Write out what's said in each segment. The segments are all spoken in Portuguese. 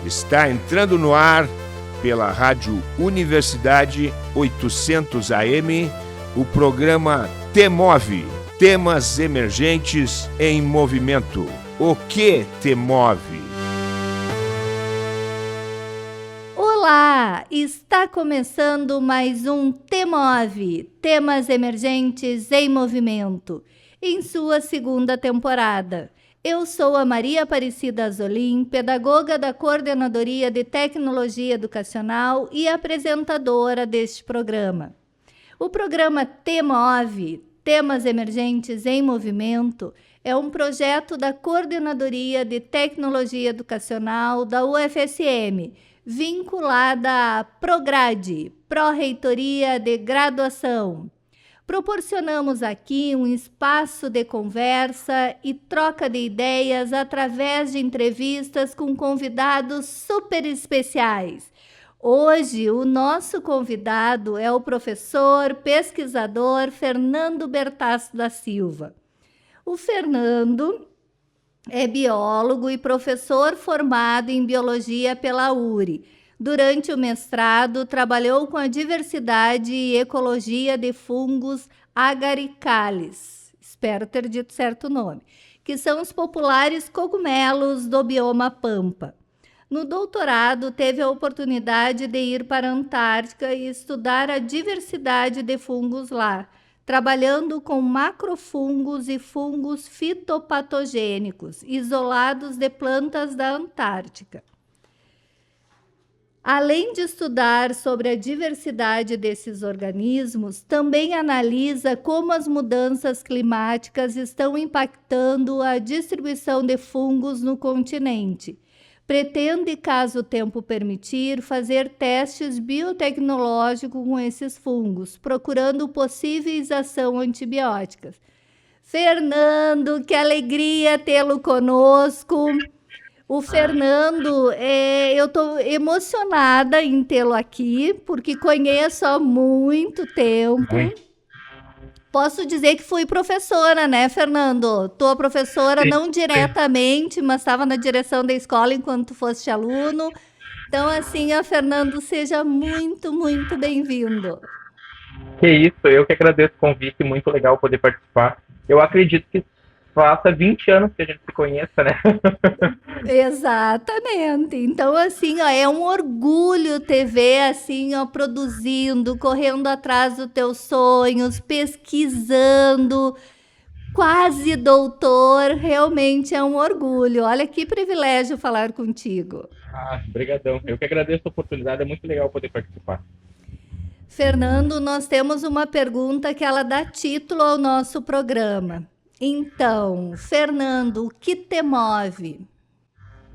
Está entrando no ar pela Rádio Universidade 800 AM o programa T-Move, Temas Emergentes em Movimento. O que te move? Olá, está começando mais um T-Move, Temas Emergentes em Movimento, em sua segunda temporada. Eu sou a Maria Aparecida Azolim, pedagoga da Coordenadoria de Tecnologia Educacional e apresentadora deste programa. O programa T-Move, Temas Emergentes em Movimento, é um projeto da Coordenadoria de Tecnologia Educacional da UFSM, vinculada à Prograde, Pró-Reitoria de Graduação. Proporcionamos aqui um espaço de conversa e troca de ideias através de entrevistas com convidados super especiais. Hoje, o nosso convidado é o professor pesquisador Fernando Bertasso da Silva. O Fernando é biólogo e professor formado em biologia pela URI. Durante o mestrado, trabalhou com a diversidade e ecologia de fungos agaricales, espero ter dito certo o nome, que são os populares cogumelos do bioma Pampa. No doutorado, teve a oportunidade de ir para a Antártica e estudar a diversidade de fungos lá, trabalhando com macrofungos e fungos fitopatogênicos, isolados de plantas da Antártica. Além de estudar sobre a diversidade desses organismos, também analisa como as mudanças climáticas estão impactando a distribuição de fungos no continente. Pretende, caso o tempo permitir, fazer testes biotecnológicos com esses fungos, procurando possíveis ações antibióticas. Fernando, que alegria tê-lo conosco! O Fernando, eu estou emocionada em tê-lo aqui, porque conheço há muito tempo. Posso dizer que fui professora, né, Fernando? Tua professora, não diretamente, mas estava na direção da escola enquanto tu foste aluno. Então, assim, Fernando, seja muito, muito bem-vindo. Que isso, eu que agradeço o convite, muito legal poder participar. Eu acredito que faça 20 anos que a gente se conheça, né? Exatamente. Então, assim, ó, é um orgulho te ver, assim, ó, produzindo, correndo atrás dos teus sonhos, pesquisando, quase doutor, realmente é um orgulho. Olha que privilégio falar contigo. Brigadão. Eu que agradeço a oportunidade, é muito legal poder participar. Fernando, nós temos uma pergunta que ela dá título ao nosso programa. Então, Fernando, o que te move?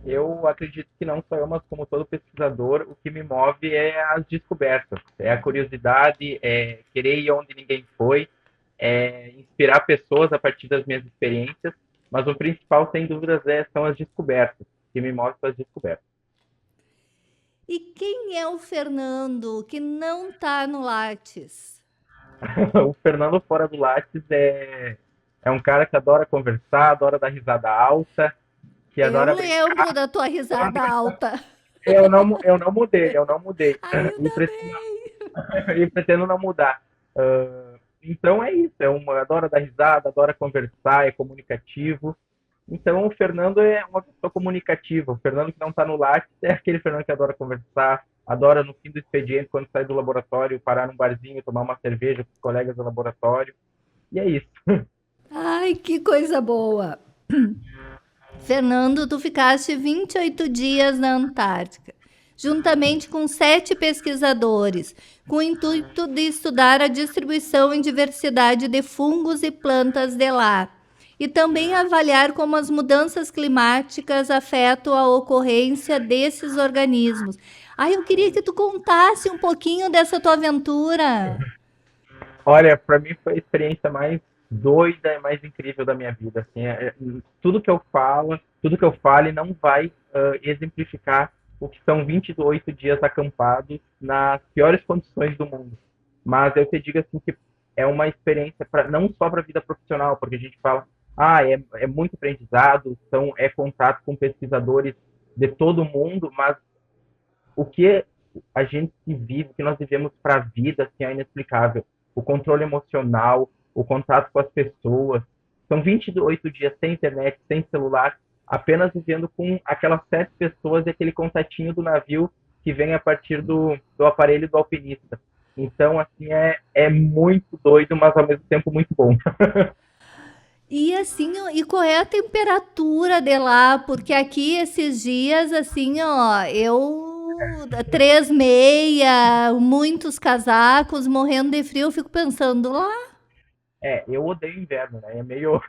Eu acredito que não só eu, mas como todo pesquisador, o que me move é as descobertas, é a curiosidade, é querer ir onde ninguém foi, é inspirar pessoas a partir das minhas experiências, mas o principal, sem dúvidas, são as descobertas, que me move as descobertas. E quem é o Fernando que não está no Lattes? O Fernando fora do Lattes é um cara que adora conversar, adora dar risada alta, que adora lembro brincar. da tua risada alta. Eu não mudei. Ainda bem. E pretendo não mudar. Então é isso, adora dar risada, adora conversar, é comunicativo. Então o Fernando é uma pessoa comunicativa. O Fernando que não está no Lattes é aquele Fernando que adora conversar, adora no fim do expediente, quando sai do laboratório, parar num barzinho, tomar uma cerveja com os colegas do laboratório. E é isso. Ai, que coisa boa. Fernando, tu ficaste 28 dias na Antártica, juntamente com 7 pesquisadores, com o intuito de estudar a distribuição e diversidade de fungos e plantas de lá, e também avaliar como as mudanças climáticas afetam a ocorrência desses organismos. Eu queria que tu contasse um pouquinho dessa tua aventura. Olha, para mim foi a experiência mais doida e mais incrível da minha vida. Assim, tudo que eu fale não vai exemplificar o que são 28 dias acampados nas piores condições do mundo. Mas eu te digo assim que é uma experiência não só para a vida profissional, porque a gente fala, é muito aprendizado, é contato com pesquisadores de todo mundo, mas o que a gente vive, o que nós vivemos para a vida, assim, é inexplicável. O controle emocional, o contato com as pessoas. São 28 dias sem internet, sem celular, apenas vivendo com aquelas 7 pessoas e aquele contatinho do navio que vem a partir do aparelho do alpinista. Então, assim, é muito doido, mas ao mesmo tempo muito bom. E assim, ó, e qual é a temperatura de lá? Porque aqui esses dias, assim, ó, eu 3 meia, muitos casacos, morrendo de frio, eu fico pensando lá. Eu odeio inverno, né? É meio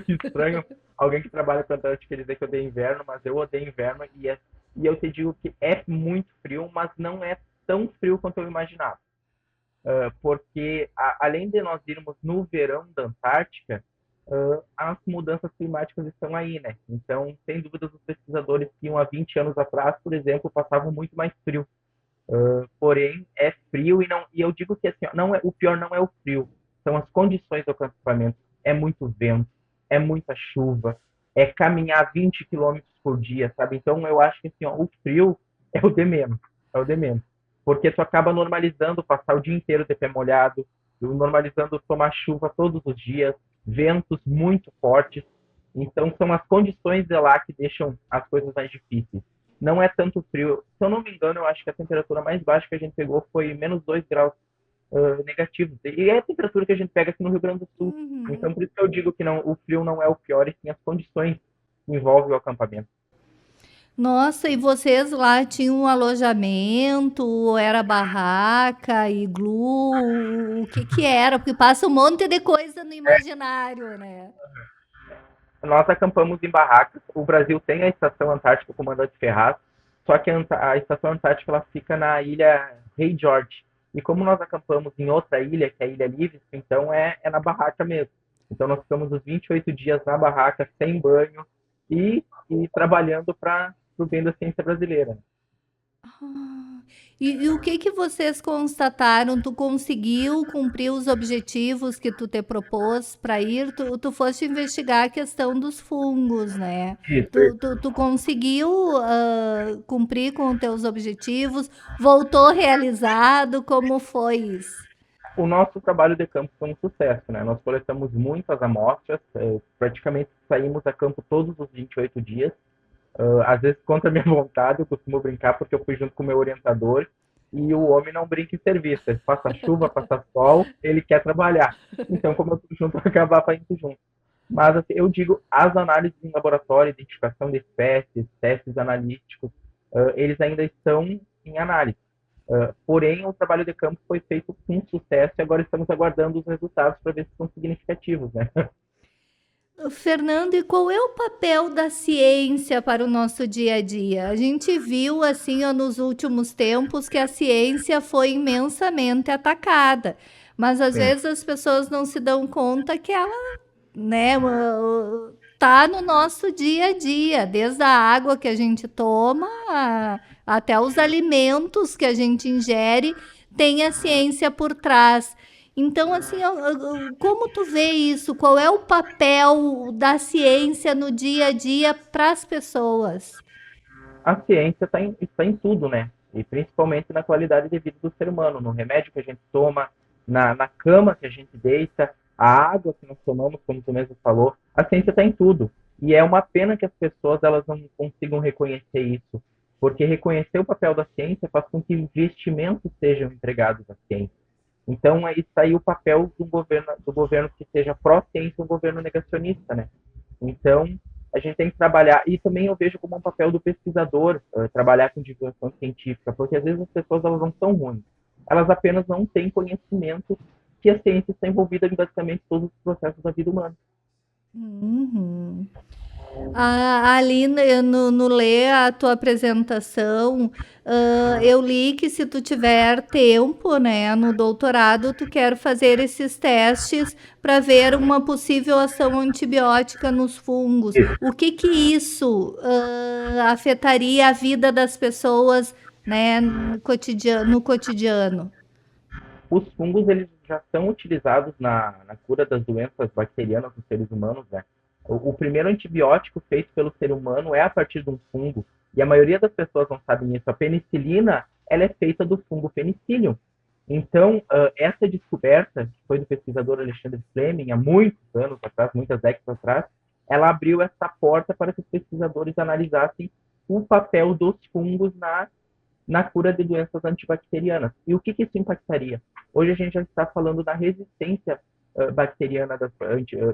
estranho alguém que trabalha com Antártica dizer que odeia inverno, mas eu odeio inverno e eu te digo que é muito frio, mas não é tão frio quanto eu imaginava. Porque além de nós irmos no verão da Antártica, as mudanças climáticas estão aí, né? Então, sem dúvidas, os pesquisadores que iam há 20 anos atrás, por exemplo, passavam muito mais frio. Porém, é frio e eu digo que assim, ó, não é, o pior não é o frio, são as condições do acampamento. É muito vento, é muita chuva, é caminhar 20 quilômetros por dia, sabe? Então, eu acho que assim, ó, o frio é o de menos, é o de menos. Porque tu acaba normalizando passar o dia inteiro de pé molhado, normalizando tomar chuva todos os dias, ventos muito fortes. Então, são as condições de lá que deixam as coisas mais difíceis. Não é tanto frio. Se eu não me engano, eu acho que a temperatura mais baixa que a gente pegou foi -2 graus negativos. E é a temperatura que a gente pega aqui no Rio Grande do Sul. Uhum. Então, por isso que eu digo que não, o frio não é o pior, e sim as condições que envolvem o acampamento. Nossa, e vocês lá tinham um alojamento, ou era barraca, iglu, o que que era? Porque passa um monte de coisa no imaginário, né? Nós acampamos em barracas. O Brasil tem a Estação Antártica Comandante Ferraz, só que a Estação Antártica ela fica na ilha Rei George. E como nós acampamos em outra ilha, que é a Ilha Livre, então é na barraca mesmo. Então nós ficamos os 28 dias na barraca, sem banho e trabalhando para o bem da ciência brasileira. Ah, e o que que vocês constataram? Tu conseguiu cumprir os objetivos que tu te propôs para ir? Tu foste investigar a questão dos fungos, né? Isso. Tu conseguiu cumprir com os teus objetivos? Voltou realizado? Como foi isso? O nosso trabalho de campo foi um sucesso, né? Nós coletamos muitas amostras, praticamente saímos a campo todos os 28 dias. Às vezes, contra a minha vontade, eu costumo brincar porque eu fui junto com o meu orientador e o homem não brinca em serviço. Ele passa chuva, passa sol, ele quer trabalhar. Então, como eu fui junto, eu acabava indo junto. Mas assim, eu digo, as análises em laboratório, identificação de espécies, testes analíticos, eles ainda estão em análise. Porém, o trabalho de campo foi feito com sucesso e agora estamos aguardando os resultados para ver se são significativos, né? Fernando, e qual é o papel da ciência para o nosso dia a dia? A gente viu, assim, ó, nos últimos tempos que a ciência foi imensamente atacada, mas às Sim. vezes as pessoas não se dão conta que ela, né, tá no nosso dia a dia, desde a água que a gente toma até os alimentos que a gente ingere, tem a ciência por trás. Então, assim, como tu vê isso? Qual é o papel da ciência no dia a dia para as pessoas? A ciência está em tudo, né? E principalmente na qualidade de vida do ser humano, no remédio que a gente toma, na cama que a gente deita, a água que nós tomamos, como tu mesmo falou. A ciência está em tudo. E é uma pena que as pessoas elas não consigam reconhecer isso, porque reconhecer o papel da ciência faz com que investimentos sejam empregados à ciência. Então, aí está aí o papel do governo que seja pró-ciência, um governo negacionista, né? Então, a gente tem que trabalhar, e também eu vejo como um papel do pesquisador, trabalhar com divulgação científica, porque às vezes as pessoas elas não são ruins, elas apenas não têm conhecimento que a ciência está envolvida em basicamente todos os processos da vida humana. Uhum. Ali no ler a tua apresentação, eu li que se tu tiver tempo, né, no doutorado, tu quer fazer esses testes para ver uma possível ação antibiótica nos fungos. O que que isso afetaria a vida das pessoas, né, no cotidiano? Os fungos eles já são utilizados na cura das doenças bacterianas dos seres humanos, né? O primeiro antibiótico feito pelo ser humano é a partir de um fungo. E a maioria das pessoas não sabem isso. A penicilina, ela é feita do fungo Penicillium. Então, essa descoberta, que foi do pesquisador Alexander Fleming, há muitos anos atrás, muitas décadas atrás, ela abriu essa porta para que os pesquisadores analisassem o papel dos fungos na cura de doenças antibacterianas. E o que isso impactaria? Hoje a gente já está falando da resistência bacteriana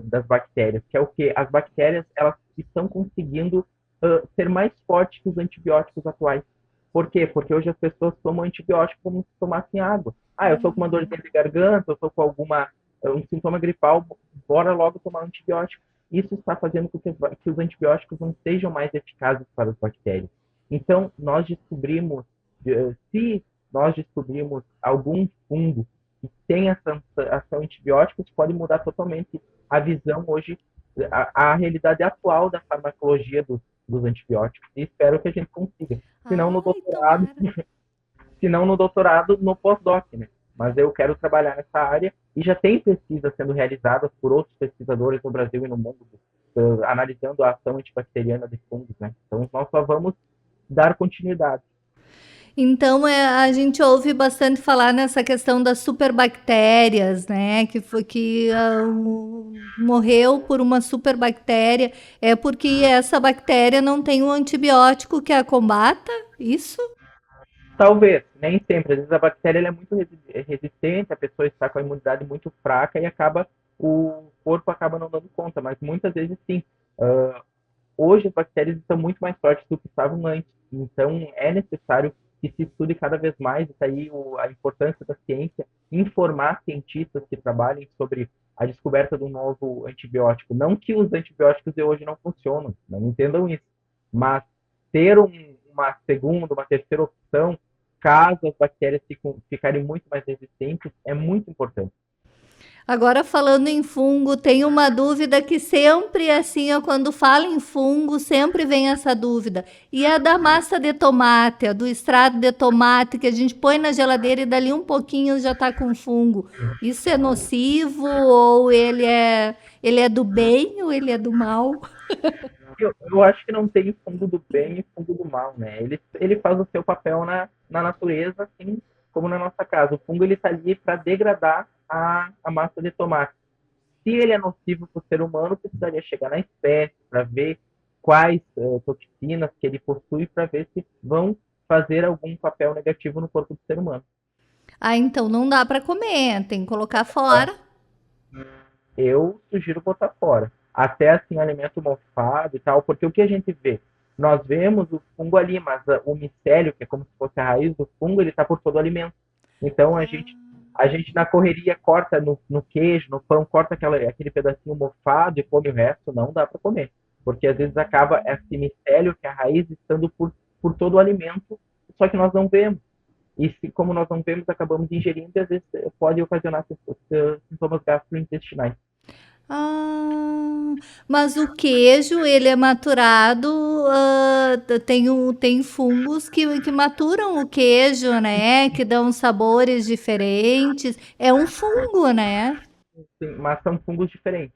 das bactérias, que é o que? As bactérias, elas estão conseguindo ser mais fortes que os antibióticos atuais. Por quê? Porque hoje as pessoas tomam antibiótico como se tomassem água. Ah, eu estou com uma dorzinha de garganta, eu estou com um sintoma gripal, bora logo tomar um antibiótico. Isso está fazendo com que os antibióticos não sejam mais eficazes para as bactérias. Então, se nós descobrimos algum fungo que tem essa ação antibiótica, isso pode mudar totalmente a visão hoje, a realidade atual da farmacologia dos antibióticos. E espero que a gente consiga. Se não no doutorado, no pós-doc, né? Mas eu quero trabalhar nessa área e já tem pesquisas sendo realizadas por outros pesquisadores no Brasil e no mundo, analisando a ação antibacteriana de fungos, né? Então, nós só vamos dar continuidade. Então, a gente ouve bastante falar nessa questão das superbactérias, né? Que morreu por uma superbactéria. É porque essa bactéria não tem um antibiótico que a combata? Isso? Talvez, nem sempre. Às vezes a bactéria ela é muito resistente, a pessoa está com a imunidade muito fraca e o corpo acaba não dando conta, mas muitas vezes sim. Hoje as bactérias estão muito mais fortes do que estavam antes, então é necessário que se estude cada vez mais, isso aí a importância da ciência, informar cientistas que trabalhem sobre a descoberta de um novo antibiótico. Não que os antibióticos de hoje não funcionam, não entendam isso, mas ter uma segunda, uma terceira opção, caso as bactérias ficarem muito mais resistentes, é muito importante. Agora, falando em fungo, tem uma dúvida que sempre, assim, ó, quando fala em fungo, sempre vem essa dúvida. E a da massa de tomate, a do extrato de tomate, que a gente põe na geladeira e dali um pouquinho já está com fungo. Isso é nocivo ou ele é do bem ou ele é do mal? Eu acho que não tem fungo do bem e fungo do mal, né? Ele faz o seu papel na natureza, assim como na nossa casa. O fungo ele está ali para degradar a massa de tomate. Se ele é nocivo para o ser humano, precisaria chegar na espécie para ver quais toxinas que ele possui para ver se vão fazer algum papel negativo no corpo do ser humano. Ah, então não dá para comer, tem que colocar fora. Eu sugiro botar fora. Até assim, alimento mofado e tal, porque o que a gente vê? Nós vemos o fungo ali, mas o micélio, que é como se fosse a raiz do fungo, ele está por todo o alimento. Então a gente na correria corta no queijo, no pão, corta aquele pedacinho mofado e come o resto, não dá para comer. Porque às vezes acaba esse micélio, que é a raiz, estando por todo o alimento, só que nós não vemos. E como nós não vemos, acabamos ingerindo e às vezes pode ocasionar sintomas gastrointestinais. Ah, mas o queijo, ele é maturado, tem fungos que maturam o queijo, né? Que dão sabores diferentes. É um fungo, né? Sim, mas são fungos diferentes.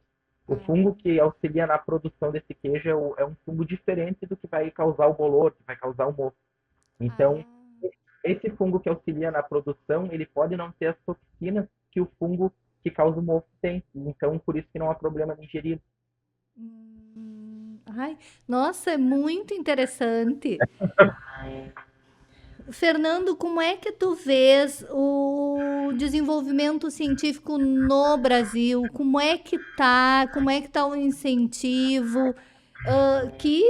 O fungo que auxilia na produção desse queijo é um fungo diferente do que vai causar o bolor, que vai causar o mofo. Então, esse fungo que auxilia na produção, ele pode não ter as toxinas que o fungo que causa o mofo tem. Então, por isso que não há problema de ingerir. Ai, nossa, é muito interessante. Fernando, como é que tu vês o desenvolvimento científico no Brasil? Como é que tá o incentivo? Que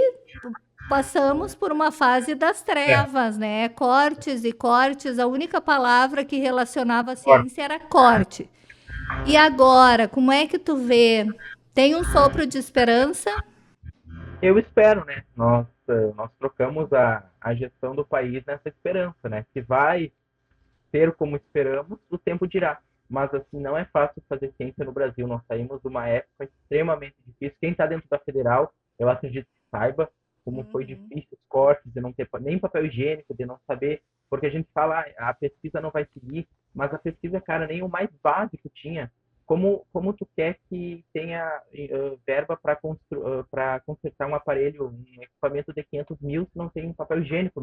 passamos por uma fase das trevas, né? Cortes e cortes, a única palavra que relacionava a ciência era corte. E agora, como é que tu vê? Tem um sopro de esperança? Eu espero, né? Nós trocamos a gestão do país nessa esperança, né? Se vai ser como esperamos, o tempo dirá. Mas, assim, não é fácil fazer ciência no Brasil. Nós saímos de uma época extremamente difícil. Quem está dentro da federal, eu acredito que saiba como foi difícil os cortes, de não ter nem papel higiênico, de não saber. Porque a gente fala, a pesquisa não vai seguir, mas a pesquisa, cara, nem o mais básico tinha. como tu quer que tenha verba para consertar um aparelho, um equipamento de 500 mil, se não tem um papel higiênico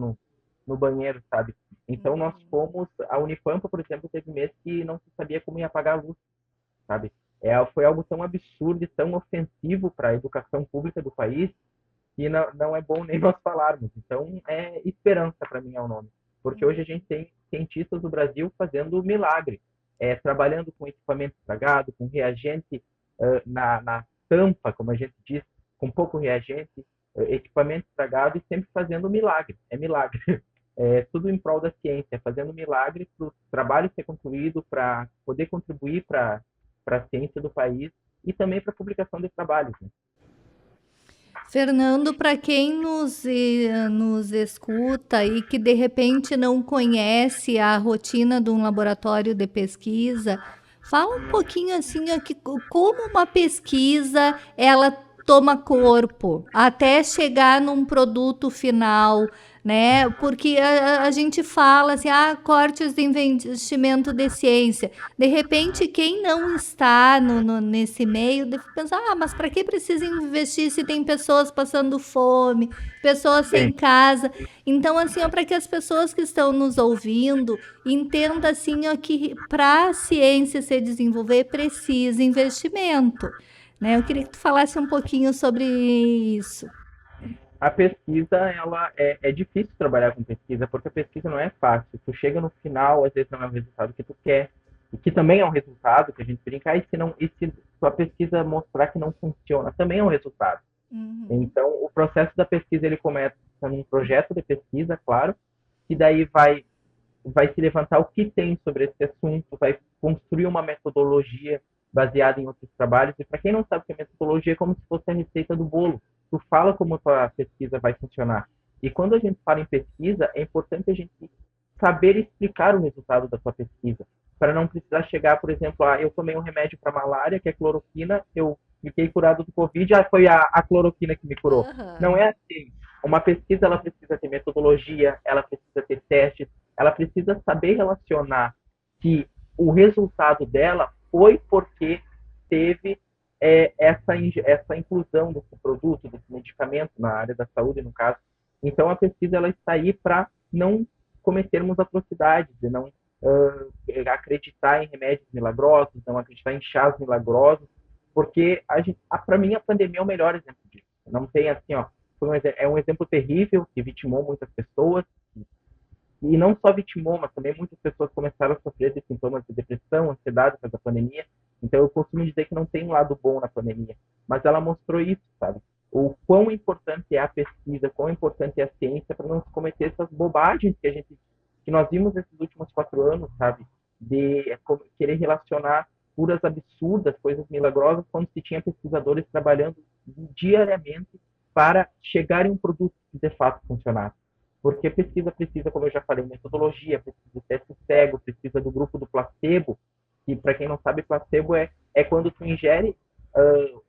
no banheiro, sabe? Então, nós fomos, a Unipampa, por exemplo, teve mês que não se sabia como ia pagar a luz, sabe? Foi algo tão absurdo e tão ofensivo para a educação pública do país que não é bom nem nós falarmos. Então, é esperança para mim é o nome. Porque hoje a gente tem cientistas do Brasil fazendo milagre, trabalhando com equipamento estragado, com reagente na tampa, como a gente diz, com pouco reagente, equipamento estragado e sempre fazendo milagre. É milagre. É tudo em prol da ciência, fazendo milagre para o trabalho ser concluído, para poder contribuir para a ciência do país e também para a publicação de trabalhos. Né? Fernando, para quem nos escuta e que de repente não conhece a rotina de um laboratório de pesquisa, fala um pouquinho assim aqui, como uma pesquisa ela toma corpo até chegar num produto final, né? Porque a gente fala assim, cortes de investimento de ciência. De repente, quem não está nesse meio deve pensar, mas para que precisa investir se tem pessoas passando fome, pessoas sem casa? Então, assim, para que as pessoas que estão nos ouvindo entendam assim, que para a ciência se desenvolver precisa investimento. Né? Eu queria que tu falasse um pouquinho sobre isso. A pesquisa, ela é difícil trabalhar com pesquisa, porque a pesquisa não é fácil. Tu chega no final, às vezes não é o resultado que tu quer, e que também é um resultado, que a gente brinca, e se tua pesquisa mostrar que não funciona, também é um resultado. Uhum. Então, o processo da pesquisa, ele começa num projeto de pesquisa, claro, e daí vai se levantar o que tem sobre esse assunto, vai construir uma metodologia baseada em outros trabalhos, e para quem não sabe o que é metodologia, é como se fosse a receita do bolo. Tu fala como a tua pesquisa vai funcionar. E quando a gente fala em pesquisa, é importante a gente saber explicar o resultado da tua pesquisa, para não precisar chegar, por exemplo, eu tomei um remédio para malária, que é cloroquina, eu fiquei curado do Covid, foi a cloroquina que me curou. Uhum. Não é assim. Uma pesquisa, ela precisa ter metodologia, ela precisa ter testes, ela precisa saber relacionar que o resultado dela foi porque teve essa inclusão desse produto, desse medicamento na área da saúde, no caso. Então, a pesquisa ela está aí para não cometermos atrocidades, de não acreditar em remédios milagrosos, não acreditar em chás milagrosos, porque para mim a pandemia é o melhor exemplo disso. Não tem assim, é um exemplo terrível que vitimou muitas pessoas, e não só vitimou, mas também muitas pessoas começaram a sofrer de sintomas de depressão, ansiedade por causa da pandemia. Então, eu costumo dizer que não tem um lado bom na pandemia, mas ela mostrou isso, sabe? O quão importante é a pesquisa, quão importante é a ciência para não se cometer essas bobagens que nós vimos nesses últimos 4 anos, sabe? De querer relacionar curas absurdas, coisas milagrosas, quando se tinha pesquisadores trabalhando diariamente para chegar em um produto que de fato funcionasse. Porque a pesquisa precisa, como eu já falei, metodologia, precisa de teste cego, precisa do grupo do placebo, que para quem não sabe, placebo é quando tu ingere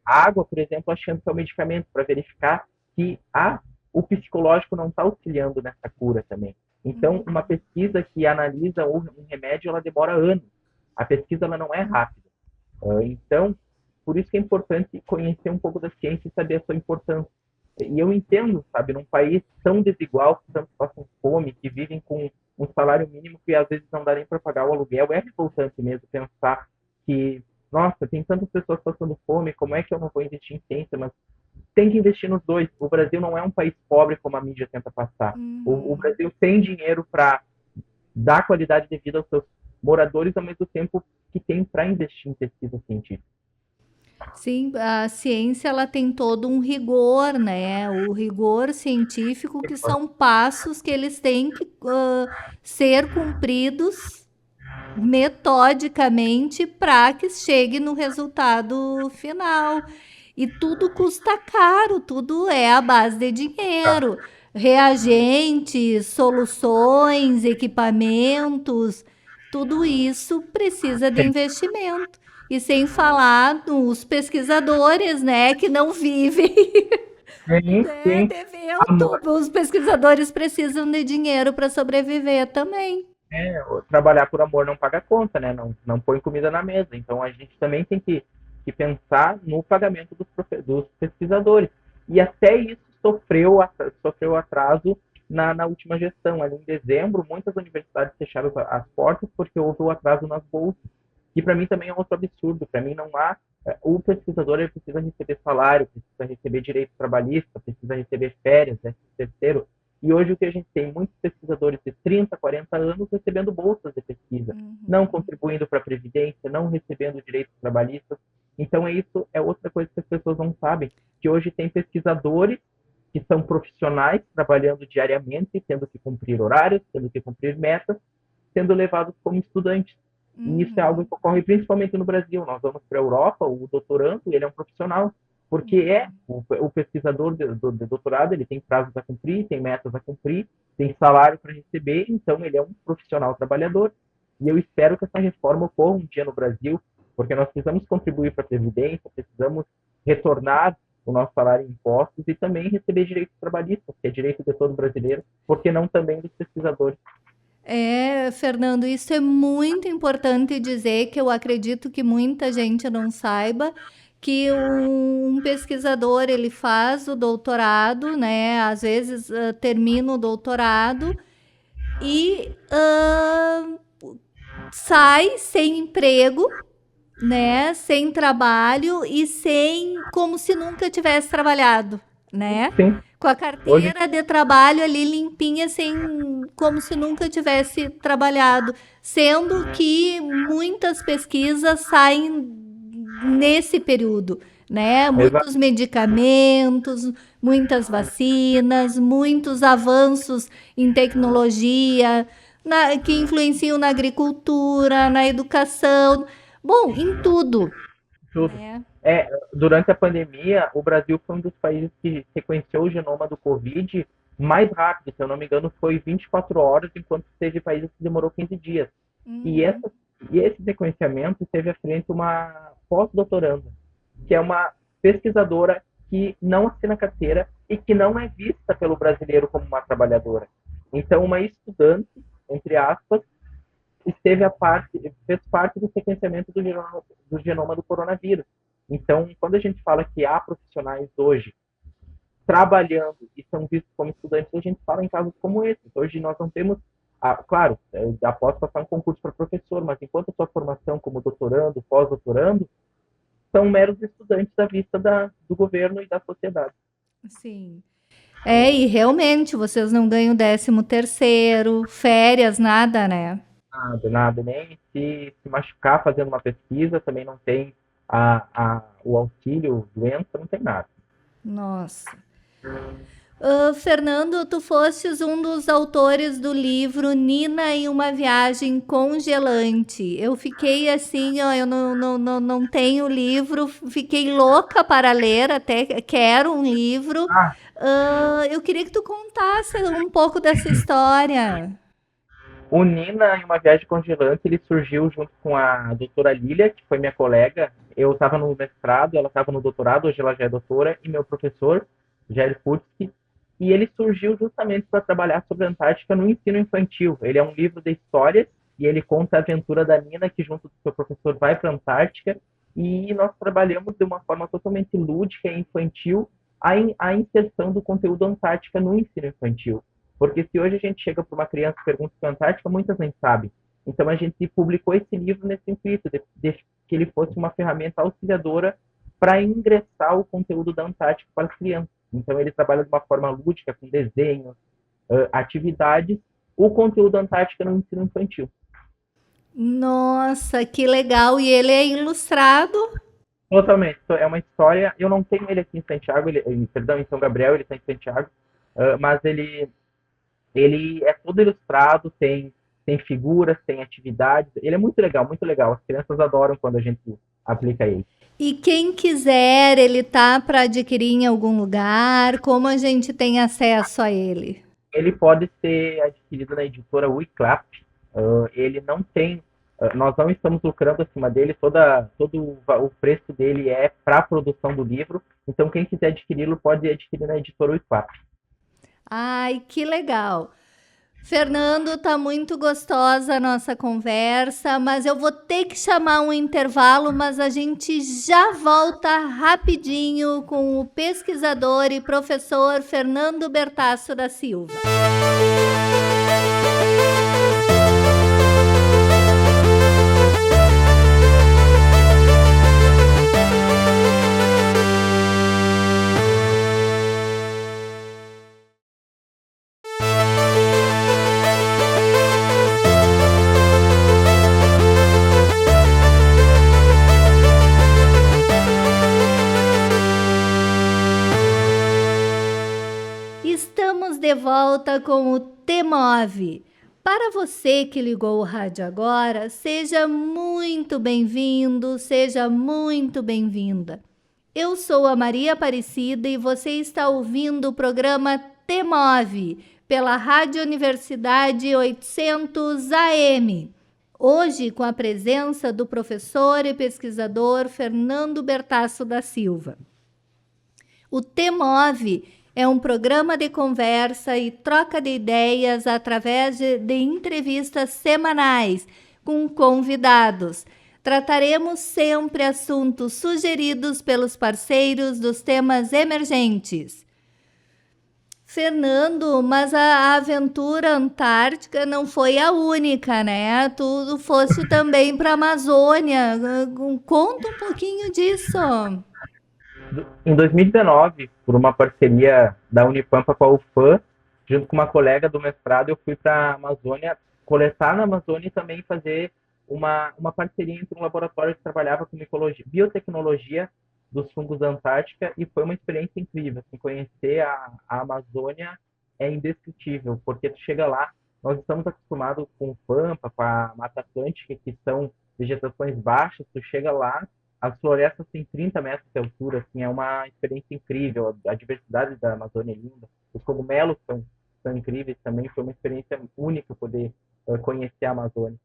água, por exemplo, achando que é um medicamento, para verificar que o psicológico não está auxiliando nessa cura também. Então, uma pesquisa que analisa um remédio, ela demora anos. A pesquisa ela não é rápida. Então, por isso que é importante conhecer um pouco da ciência e saber a sua importância. E eu entendo, sabe, num país tão desigual, que tantos passam fome, que vivem com um salário mínimo que às vezes não dá nem para pagar o aluguel, é revoltante mesmo pensar que, nossa, tem tantas pessoas passando fome, como é que eu não vou investir em ciência? Mas tem que investir nos dois. O Brasil não é um país pobre como a mídia tenta passar. O Brasil tem dinheiro para dar qualidade de vida aos seus moradores, ao mesmo tempo que tem para investir em pesquisa científica. Sim, a ciência ela tem todo um rigor, né? O rigor científico, que são passos que eles têm que ser cumpridos metodicamente para que chegue no resultado final. E tudo custa caro, tudo é à base de dinheiro. Reagentes, soluções, equipamentos, tudo isso precisa de investimento. E sem falar nos pesquisadores, né, que não vivem de vento. Os pesquisadores precisam de dinheiro para sobreviver também. Trabalhar por amor não paga conta, né? Não põe comida na mesa. Então a gente também tem que pensar no pagamento dos pesquisadores. E até isso sofreu atraso na última gestão. Ali em dezembro, muitas universidades fecharam as portas porque houve o atraso nas bolsas. E para mim também é outro absurdo. Para mim não há. O pesquisador ele precisa receber salário, precisa receber direito trabalhista, precisa receber férias, né, terceiro. E hoje o que a gente tem, muitos pesquisadores de 30, 40 anos recebendo bolsas de pesquisa, não contribuindo para a Previdência, não recebendo direitos trabalhistas. Então isso é outra coisa que as pessoas não sabem, que hoje tem pesquisadores que são profissionais trabalhando diariamente, tendo que cumprir horários, tendo que cumprir metas, sendo levados como estudantes. E isso é algo que ocorre principalmente no Brasil. Nós vamos para a Europa, o doutorando, ele é um profissional, porque o pesquisador de doutorado, ele tem prazos a cumprir, tem metas a cumprir, tem salário para receber, então ele é um profissional trabalhador. E eu espero que essa reforma ocorra um dia no Brasil, porque nós precisamos contribuir para a Previdência, precisamos retornar o nosso salário em impostos e também receber direitos trabalhistas, que é direito de todo brasileiro, porque não também dos pesquisadores. Fernando, isso é muito importante dizer, que eu acredito que muita gente não saiba, que um pesquisador, ele faz o doutorado, né? Às vezes termina o doutorado e sai sem emprego, né? Sem trabalho e como se nunca tivesse trabalhado, né? Sim. Com a carteira de trabalho ali limpinha, como se nunca tivesse trabalhado, sendo que muitas pesquisas saem nesse período, né? Muitos medicamentos, muitas vacinas, muitos avanços em tecnologia, que influenciam na agricultura, na educação, bom, em tudo. Tudo. Durante a pandemia, o Brasil foi um dos países que sequenciou o genoma do Covid mais rápido, se eu não me engano, foi 24 horas, enquanto teve países que demorou 15 dias. E esse sequenciamento teve à frente uma pós-doutoranda, que é uma pesquisadora que não assina carteira e que não é vista pelo brasileiro como uma trabalhadora. Então, uma estudante, entre aspas, fez parte do sequenciamento do genoma do coronavírus. Então, quando a gente fala que há profissionais hoje trabalhando e são vistos como estudantes, a gente fala em casos como esse. Hoje nós não temos, claro, após passar um concurso para professor, mas enquanto a sua formação como doutorando, pós-doutorando, são meros estudantes à vista do governo e da sociedade. Sim. E realmente, vocês não ganham 13º, férias, nada, né? Nada, nem se machucar fazendo uma pesquisa, também não tem o auxílio doença, não tem nada. Nossa. Fernando, tu fostes um dos autores do livro Nina em uma Viagem Congelante. Eu fiquei assim, eu não tenho livro, fiquei louca para ler, até quero um livro. Eu queria que tu contasse um pouco dessa história. O Nina em uma Viagem Congelante, ele surgiu junto com a doutora Lília, que foi minha colega. Eu estava no mestrado, ela estava no doutorado, hoje ela já é doutora, e meu professor, Jair Putzki, e ele surgiu justamente para trabalhar sobre a Antártica no ensino infantil. Ele é um livro de histórias, e ele conta a aventura da Nina, que junto com o seu professor vai para a Antártica, e nós trabalhamos de uma forma totalmente lúdica e infantil a inserção do conteúdo Antártica no ensino infantil. Porque se hoje a gente chega para uma criança e pergunta sobre a Antártica, muitas nem sabem. Então a gente publicou esse livro nesse intuito, de que ele fosse uma ferramenta auxiliadora para ingressar o conteúdo da Antártica para as crianças. Então ele trabalha de uma forma lúdica, com desenhos, atividades, o conteúdo Antártica no ensino infantil. Nossa, que legal! E ele é ilustrado? Totalmente. É uma história. Eu não tenho ele aqui em Santiago, em São Gabriel, ele está em Santiago, mas ele é todo ilustrado, tem figuras, tem atividades. Ele é muito legal, muito legal. As crianças adoram quando a gente aplica ele. E quem quiser, ele tá para adquirir em algum lugar? Como a gente tem acesso a ele? Ele pode ser adquirido na editora Wiclap. Ele não tem... nós não estamos lucrando acima dele. Todo o preço dele é para a produção do livro. Então, quem quiser adquiri-lo, pode adquirir na editora Wiclap. Ai, que legal! Fernando, tá muito gostosa a nossa conversa, mas eu vou ter que chamar um intervalo, mas a gente já volta rapidinho com o pesquisador e professor Fernando Bertasso da Silva. Estamos de volta com o T-Move. Para você que ligou o rádio agora, seja muito bem-vindo, seja muito bem-vinda. Eu sou a Maria Aparecida e você está ouvindo o programa T-Move pela Rádio Universidade 800 AM. Hoje com a presença do professor e pesquisador Fernando Bertasso da Silva. O T-Move é um programa de conversa e troca de ideias através de entrevistas semanais com convidados. Trataremos sempre assuntos sugeridos pelos parceiros dos temas emergentes. Fernando, mas a aventura antártica não foi a única, né? Tu foste também para a Amazônia. Conta um pouquinho disso. Em 2019, por uma parceria da Unipampa com a UFAM, junto com uma colega do mestrado, eu fui para a Amazônia, coletar na Amazônia e também fazer uma parceria entre um laboratório que trabalhava com biotecnologia dos fungos da Antártica, e foi uma experiência incrível. Assim, conhecer a Amazônia é indescritível, porque tu chega lá, nós estamos acostumados com o Pampa, com a Mata Atlântica, que são vegetações baixas, tu chega lá, as florestas têm 30 metros de altura, assim, é uma experiência incrível. A diversidade da Amazônia é linda. Os cogumelos são incríveis também. Foi uma experiência única poder conhecer a Amazônia.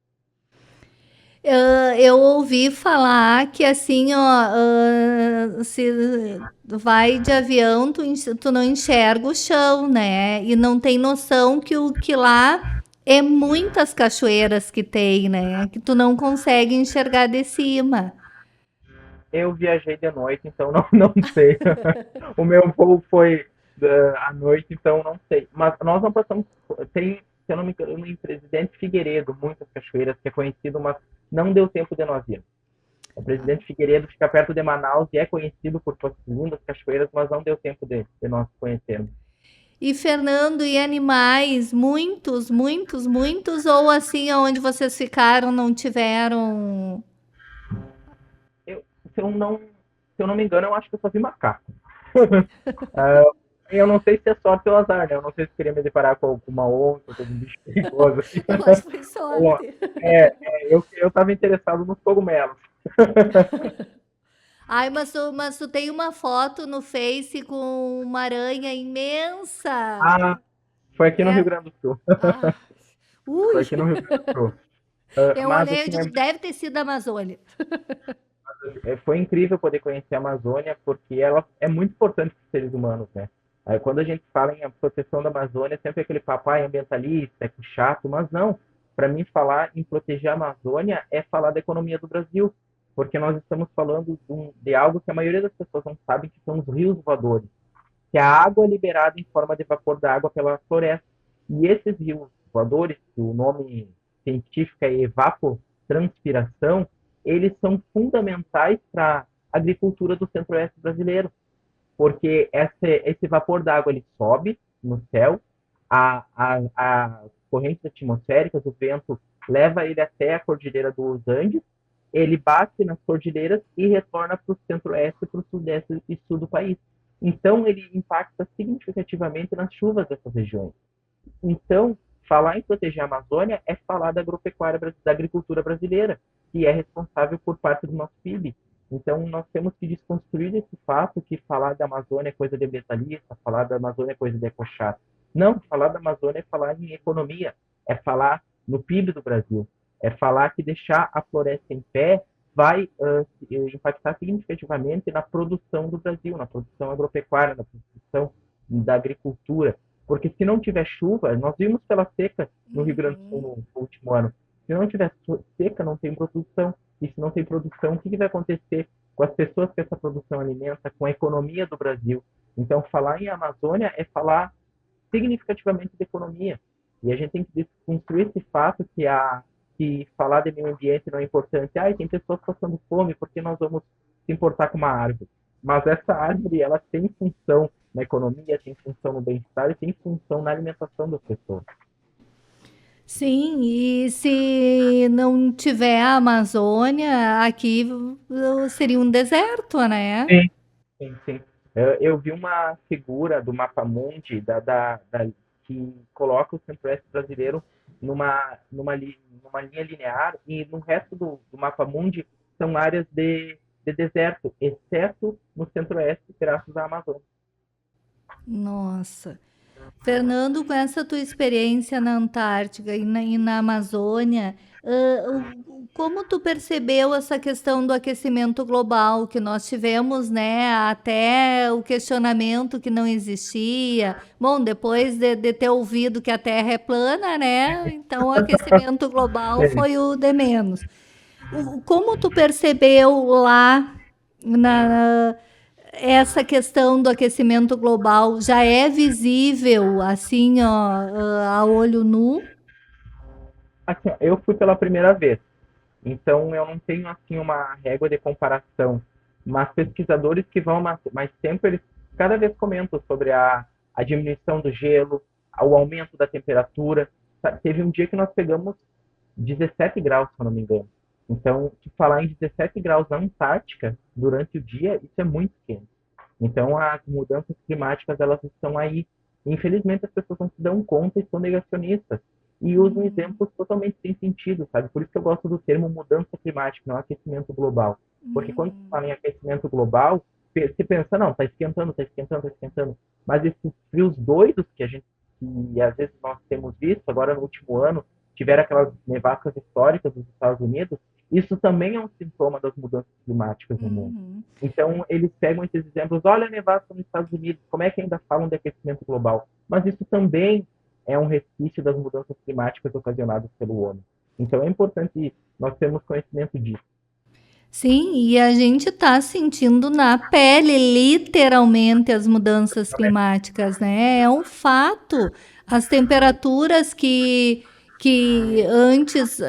Eu ouvi falar que assim, ó, se vai de avião, tu não enxerga o chão, né? E não tem noção que lá é muitas cachoeiras que tem, né? Que tu não consegue enxergar de cima. Eu viajei de noite, então não sei. O meu voo foi à noite, então não sei. Mas nós não passamos. Tem, se eu não me engano, em Presidente Figueiredo, muitas cachoeiras, que é conhecido, mas não deu tempo de nós ir. O Presidente Figueiredo fica perto de Manaus e é conhecido por suas lindas cachoeiras, mas não deu tempo de nós conhecermos. E Fernando, e animais? Muitos, muitos, muitos? Ou assim, onde vocês ficaram, não tiveram? Se eu não me engano, eu acho que eu só vi macaco. Eu não sei se é sorte ou azar, né? Eu não sei se queria me deparar com uma onça, com um bicho perigoso. Eu acho que foi sorte. Eu estava interessado nos cogumelos. Ai, mas tu tem uma foto no Face com uma aranha imensa. Ah, foi aqui no Rio Grande do Sul. Ah, Foi ui, aqui no Rio Grande do Sul. eu Mas olhei e assim, digo, deve ter sido a Amazônia. foi incrível poder conhecer a Amazônia, porque ela é muito importante para os seres humanos, né? Aí, quando a gente fala em proteção da Amazônia, sempre aquele papai ambientalista, é chato, mas não. Para mim, falar em proteger a Amazônia é falar da economia do Brasil, porque nós estamos falando de algo que a maioria das pessoas não sabem, que são os rios voadores, que a água é liberada em forma de vapor da água pela floresta. E esses rios voadores, que o nome científico é evapotranspiração, eles são fundamentais para a agricultura do centro-oeste brasileiro, porque esse vapor d'água ele sobe no céu, as correntes atmosféricas, o vento leva ele até a cordilheira dos Andes, ele bate nas cordilheiras e retorna para o centro-oeste, para o sudeste e sul do país. Então, ele impacta significativamente nas chuvas dessas regiões. Então, falar em proteger a Amazônia é falar da agropecuária, da agricultura brasileira, que é responsável por parte do nosso PIB. Então, nós temos que desconstruir esse fato que falar da Amazônia é coisa de ambientalista, falar da Amazônia é coisa de ecochato. Não, falar da Amazônia é falar em economia, é falar no PIB do Brasil, é falar que deixar a floresta em pé vai impactar significativamente na produção do Brasil, na produção agropecuária, na produção da agricultura. Porque se não tiver chuva, nós vimos pela seca no Rio Grande do Sul no último ano. Se não tiver seca, não tem produção. E se não tem produção, o que vai acontecer com as pessoas que essa produção alimenta, com a economia do Brasil? Então, falar em Amazônia é falar significativamente de economia. E a gente tem que construir esse fato que falar de meio ambiente não é importante. Ah, tem pessoas passando fome, por que nós vamos se importar com uma árvore? Mas essa árvore, ela tem função na economia, tem função no bem-estar e tem função na alimentação das pessoas. Sim, e se não tiver a Amazônia, aqui seria um deserto, né? Sim, sim, sim. Eu vi uma figura do Mapa Mundi que coloca o Centro-Oeste brasileiro numa linha linear e no resto do Mapa Mundi são áreas de deserto, exceto no Centro-Oeste, graças à Amazônia. Nossa. Fernando, com essa tua experiência na Antártica e na Amazônia, como tu percebeu essa questão do aquecimento global que nós tivemos, né? Até o questionamento que não existia. Bom, depois de ter ouvido que a Terra é plana, né? Então o aquecimento global É. foi o de menos. Como tu percebeu lá na, essa questão do aquecimento global já é visível assim, ó, a olho nu? Assim, eu fui pela primeira vez, então eu não tenho assim uma régua de comparação, mas pesquisadores que vão mais tempo, eles cada vez comentam sobre a diminuição do gelo, o aumento da temperatura. Teve um dia que nós pegamos 17 graus, se eu não me engano. Então, se falar em 17 graus na Antártica durante o dia, isso é muito quente. Então, as mudanças climáticas, elas estão aí. Infelizmente, as pessoas não se dão conta e são negacionistas. E usam exemplos totalmente sem sentido, sabe? Por isso que eu gosto do termo mudança climática, não aquecimento global. Porque quando se fala em aquecimento global, você pensa, não, está esquentando, está esquentando, está esquentando. Mas esses frios doidos que às vezes nós temos visto, agora no último ano, tiveram aquelas nevascas históricas dos Estados Unidos, isso também é um sintoma das mudanças climáticas no mundo. Uhum. Então, eles pegam esses exemplos, olha a nevasca nos Estados Unidos, como é que ainda falam de aquecimento global? Mas isso também é um resquício das mudanças climáticas ocasionadas pelo homem. Então, é importante nós termos conhecimento disso. Sim, e a gente está sentindo na pele, literalmente, as mudanças climáticas, né? É um fato. As temperaturas que antes,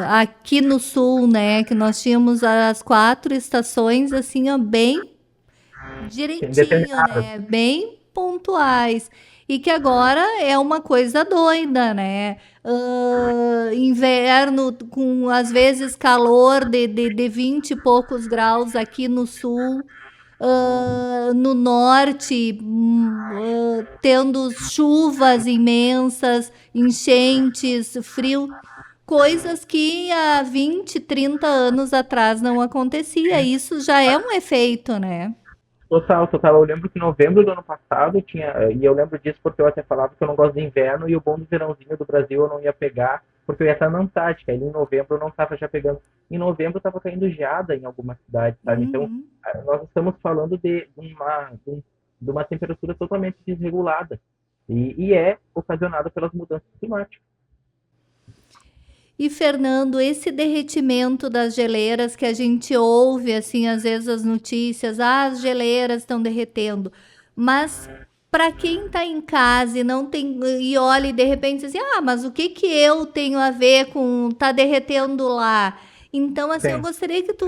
aqui no sul, né, que nós tínhamos as 4 estações, assim, ó, bem direitinho, Indeterminadas. né? Bem pontuais. E que agora é uma coisa doida, né? Inverno com às vezes calor de 20 e poucos graus aqui no sul, no norte, tendo chuvas imensas, enchentes, frio, coisas que há 20, 30 anos atrás não acontecia. Isso já é um efeito, né? Total, total. Eu lembro que em novembro do ano passado tinha, e eu lembro disso porque eu até falava que eu não gosto de inverno e o bom do verãozinho do Brasil eu não ia pegar, porque eu ia estar na Antártica. Aí em novembro eu não estava já pegando. Em novembro estava caindo geada em algumas cidades, sabe? Então, Uhum. nós estamos falando de uma temperatura totalmente desregulada. E é ocasionada pelas mudanças climáticas. E Fernando, esse derretimento das geleiras que a gente ouve, assim, às vezes as notícias, as geleiras estão derretendo, mas para quem está em casa e não tem e olha e de repente diz assim, mas o que que eu tenho a ver com tá derretendo lá? Então, assim, eu Sim. gostaria que tu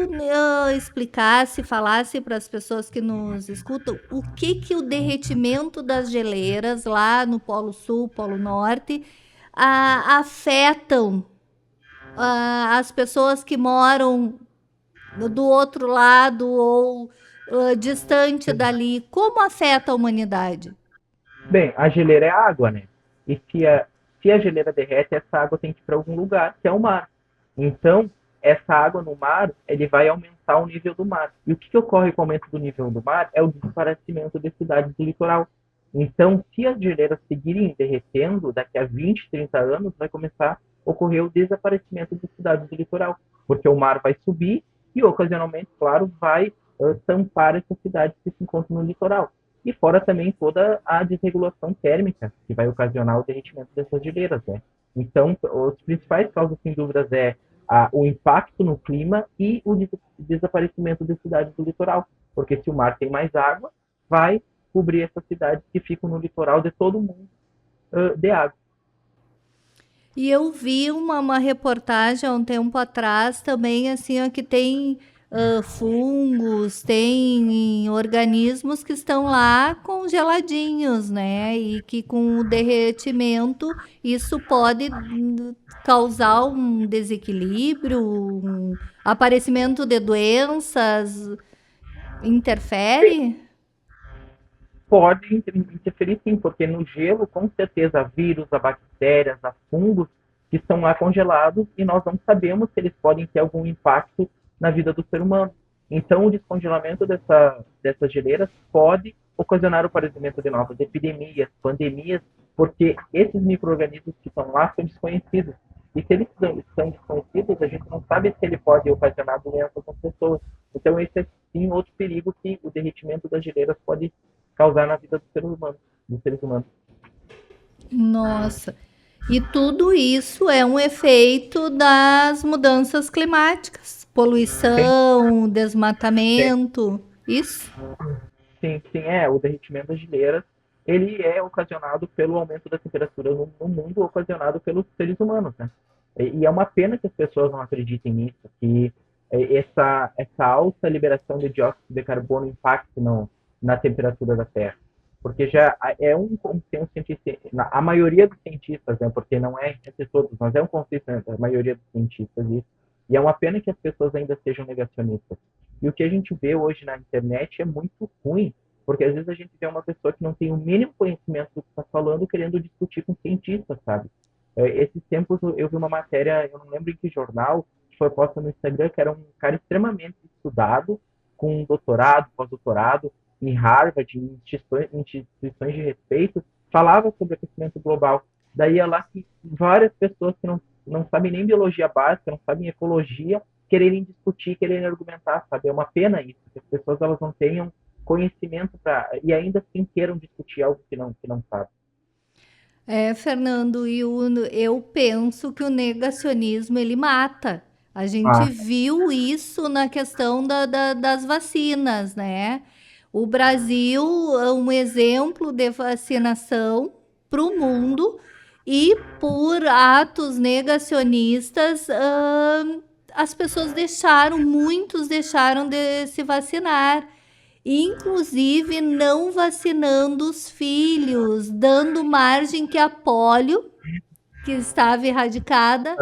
explicasse, falasse para as pessoas que nos escutam o que que o derretimento das geleiras lá no Polo Sul, Polo Norte, afetam as pessoas que moram do outro lado ou distante dali, como afeta a humanidade? Bem, a geleira é água, né? E se a geleira derrete, essa água tem que ir para algum lugar, que é o mar. Então, essa água no mar, ele vai aumentar o nível do mar. E o que ocorre com o aumento do nível do mar é o desaparecimento de cidades do litoral. Então, se as geleiras seguirem derretendo, daqui a 20, 30 anos, vai começar a ocorrer o desaparecimento de cidades do litoral. Porque o mar vai subir e, ocasionalmente, claro, vai tampar essas cidades que se encontram no litoral. e fora também toda a desregulação térmica que vai ocasionar o derretimento dessas geleiras, né? Então, os principais causas, sem dúvidas, o impacto no clima e o desaparecimento das cidades do litoral, porque se o mar tem mais água, vai cobrir essas cidades que ficam no litoral de todo mundo de água. E eu vi uma reportagem há um tempo atrás também, assim, ó, que tem fungos, tem organismos que estão lá congeladinhos, né? E que com o derretimento isso pode causar um desequilíbrio, um aparecimento de doenças. Interfere? Pode interferir sim, porque no gelo, com certeza, há vírus, há bactérias, há fungos que estão lá congelados e nós não sabemos se eles podem ter algum impacto na vida do ser humano. Então, o descongelamento dessas geleiras pode ocasionar o aparecimento de novas epidemias, pandemias, porque esses micro-organismos que estão lá são desconhecidos. E se eles são desconhecidos, a gente não sabe se ele pode ocasionar doenças nas pessoas. Então, esse é sim outro perigo que o derretimento das geleiras pode causar na vida dos seres humanos. Nossa. E tudo isso é um efeito das mudanças climáticas, Sim, poluição, sim, desmatamento, isso? sim, o derretimento das geleiras, ele é ocasionado pelo aumento da temperatura no mundo, ocasionado pelos seres humanos, né? E é uma pena que as pessoas não acreditem nisso, que essa alta liberação de dióxido de carbono impacte na temperatura da Terra. Porque já é um consenso científico, a maioria dos cientistas, né, porque não é entre todos, mas é um consenso da maioria dos cientistas isso, e é uma pena que as pessoas ainda sejam negacionistas. E o que a gente vê hoje na internet é muito ruim, porque às vezes a gente vê uma pessoa que não tem o mínimo conhecimento do que está falando, querendo discutir com cientistas, sabe? Esses tempos eu vi uma matéria, eu não lembro em que jornal, que foi posta no Instagram, que era um cara extremamente estudado, com doutorado, pós-doutorado, em Harvard, em instituições de respeito, falava sobre aquecimento global. Daí é lá que várias pessoas que não sabem nem biologia básica, não sabem ecologia, quererem discutir, quererem argumentar, sabe? É uma pena isso, que as pessoas elas não tenham conhecimento e ainda assim queiram discutir algo que não sabem. Fernando, eu penso que o negacionismo ele mata. A gente Ah, viu isso na questão das vacinas, né? O Brasil é um exemplo de vacinação para o mundo e por atos negacionistas, as pessoas muitos deixaram de se vacinar. Inclusive não vacinando os filhos, dando margem que a polio, que estava erradicada,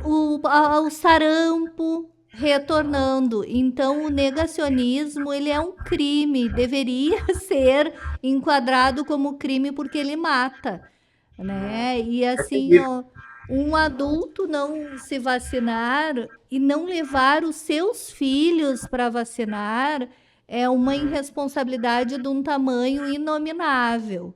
o sarampo retornando. Então, o negacionismo ele é um crime, deveria ser enquadrado como crime porque ele mata, né? E assim, ó, um adulto não se vacinar e não levar os seus filhos para vacinar é uma irresponsabilidade de um tamanho inominável.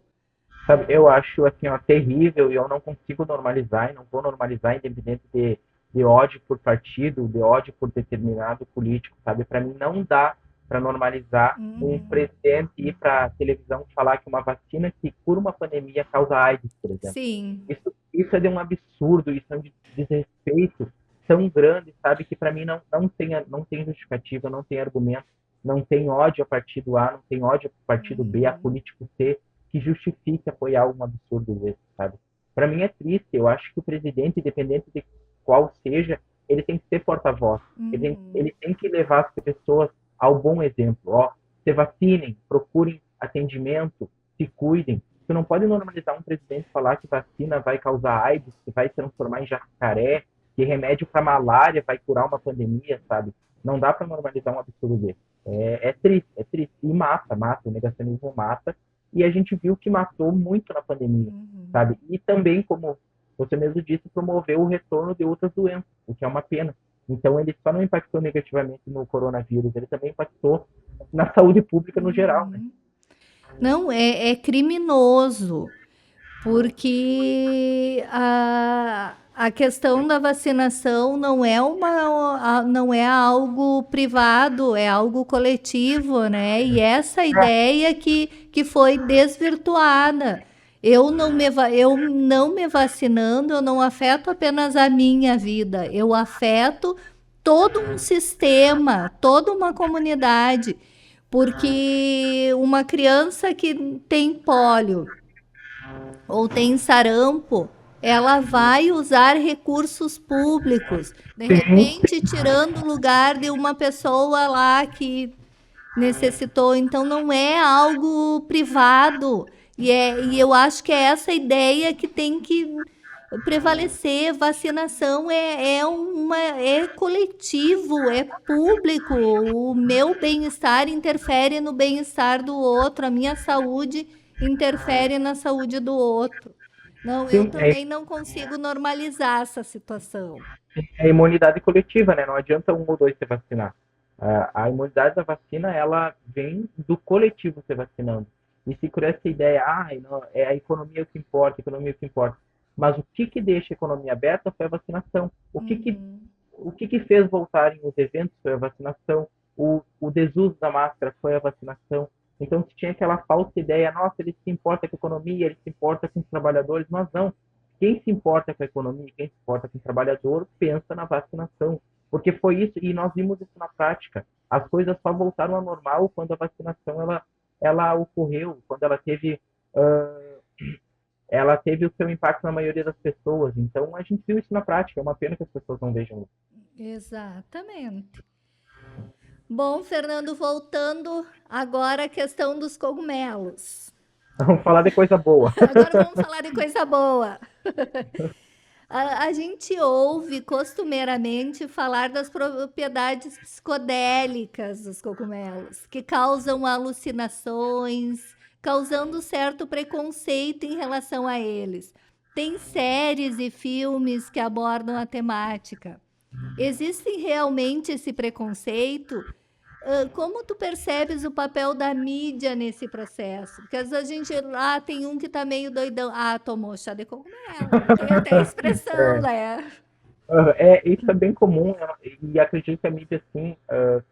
sabe, eu acho assim, ó, terrível e eu não consigo normalizar e não vou normalizar independente de ódio por partido, de ódio por determinado político, sabe? Para mim não dá para normalizar um Uhum. presidente ir para a televisão falar que uma vacina que cura uma pandemia causa AIDS, por exemplo. Sim. Isso é de um absurdo, isso é um desrespeito tão grande, sabe? Que para mim não tem justificativa, não tem argumento, não tem ódio a partido A, não tem ódio a partido B, a Uhum. político C, que justifique apoiar um absurdo desse, sabe? Para mim é triste, eu acho que o presidente, independente de qual seja, ele tem que ser porta-voz, Uhum. ele tem que levar as pessoas ao bom exemplo, ó, se vacinem, procurem atendimento, se cuidem. Você não pode normalizar um presidente falar que vacina vai causar AIDS, que vai transformar em jacaré, que remédio para malária vai curar uma pandemia, sabe? Não dá para normalizar um absurdo desse. É triste. E mata, o negacionismo mata. E a gente viu que matou muito na pandemia, Uhum. sabe? E também, como você mesmo disse, promoveu o retorno de outras doenças, o que é uma pena. Então, ele só não impactou negativamente no coronavírus, ele também impactou na saúde pública no geral, né? Uhum. Não, é criminoso, porque A questão da vacinação não é algo privado, é algo coletivo, né? E essa ideia que foi desvirtuada. Eu não me vacinando, eu não afeto apenas a minha vida, eu afeto todo um sistema, toda uma comunidade. Porque uma criança que tem pólio ou tem sarampo, ela vai usar recursos públicos, de Sim, repente tirando o lugar de uma pessoa lá que necessitou. Então não é algo privado. E eu acho que é essa ideia que tem que prevalecer. Vacinação é coletivo, é público. O meu bem-estar interfere no bem-estar do outro, a minha saúde interfere na saúde do outro. Não, eu sim, também não consigo normalizar essa situação. é imunidade coletiva, né? Não adianta um ou dois se vacinar. A imunidade da vacina, ela vem do coletivo se vacinando. E se por essa ideia, não, é a economia o que importa, a economia o que importa. Mas o que deixa a economia aberta foi a vacinação. Uhum. O que fez voltarem os eventos foi a vacinação. O desuso da máscara foi a vacinação. Então, se tinha aquela falsa ideia, nossa, ele se importa com a economia, ele se importa com os trabalhadores, mas não. Quem se importa com a economia, quem se importa com o trabalhador, pensa na vacinação. Porque foi isso, e nós vimos isso na prática. As coisas só voltaram ao normal quando a vacinação ela ocorreu, quando uh, ela teve o seu impacto na maioria das pessoas. Então, a gente viu isso na prática. É uma pena que as pessoas não vejam isso. Exatamente. Bom, Fernando, voltando agora à questão dos cogumelos. Vamos falar de coisa boa. Agora vamos falar de coisa boa. A gente ouve costumeiramente falar das propriedades psicodélicas dos cogumelos, que causam alucinações, causando certo preconceito em relação a eles. Tem séries e filmes que abordam a temática. Existe realmente esse preconceito? Como tu percebes o papel da mídia nesse processo? Porque às vezes a gente lá tem um que tá meio doidão. Ah, tomou chá de cogumelo. Tem até a expressão, É, né? isso é bem comum, né? E acredito que a mídia, sim,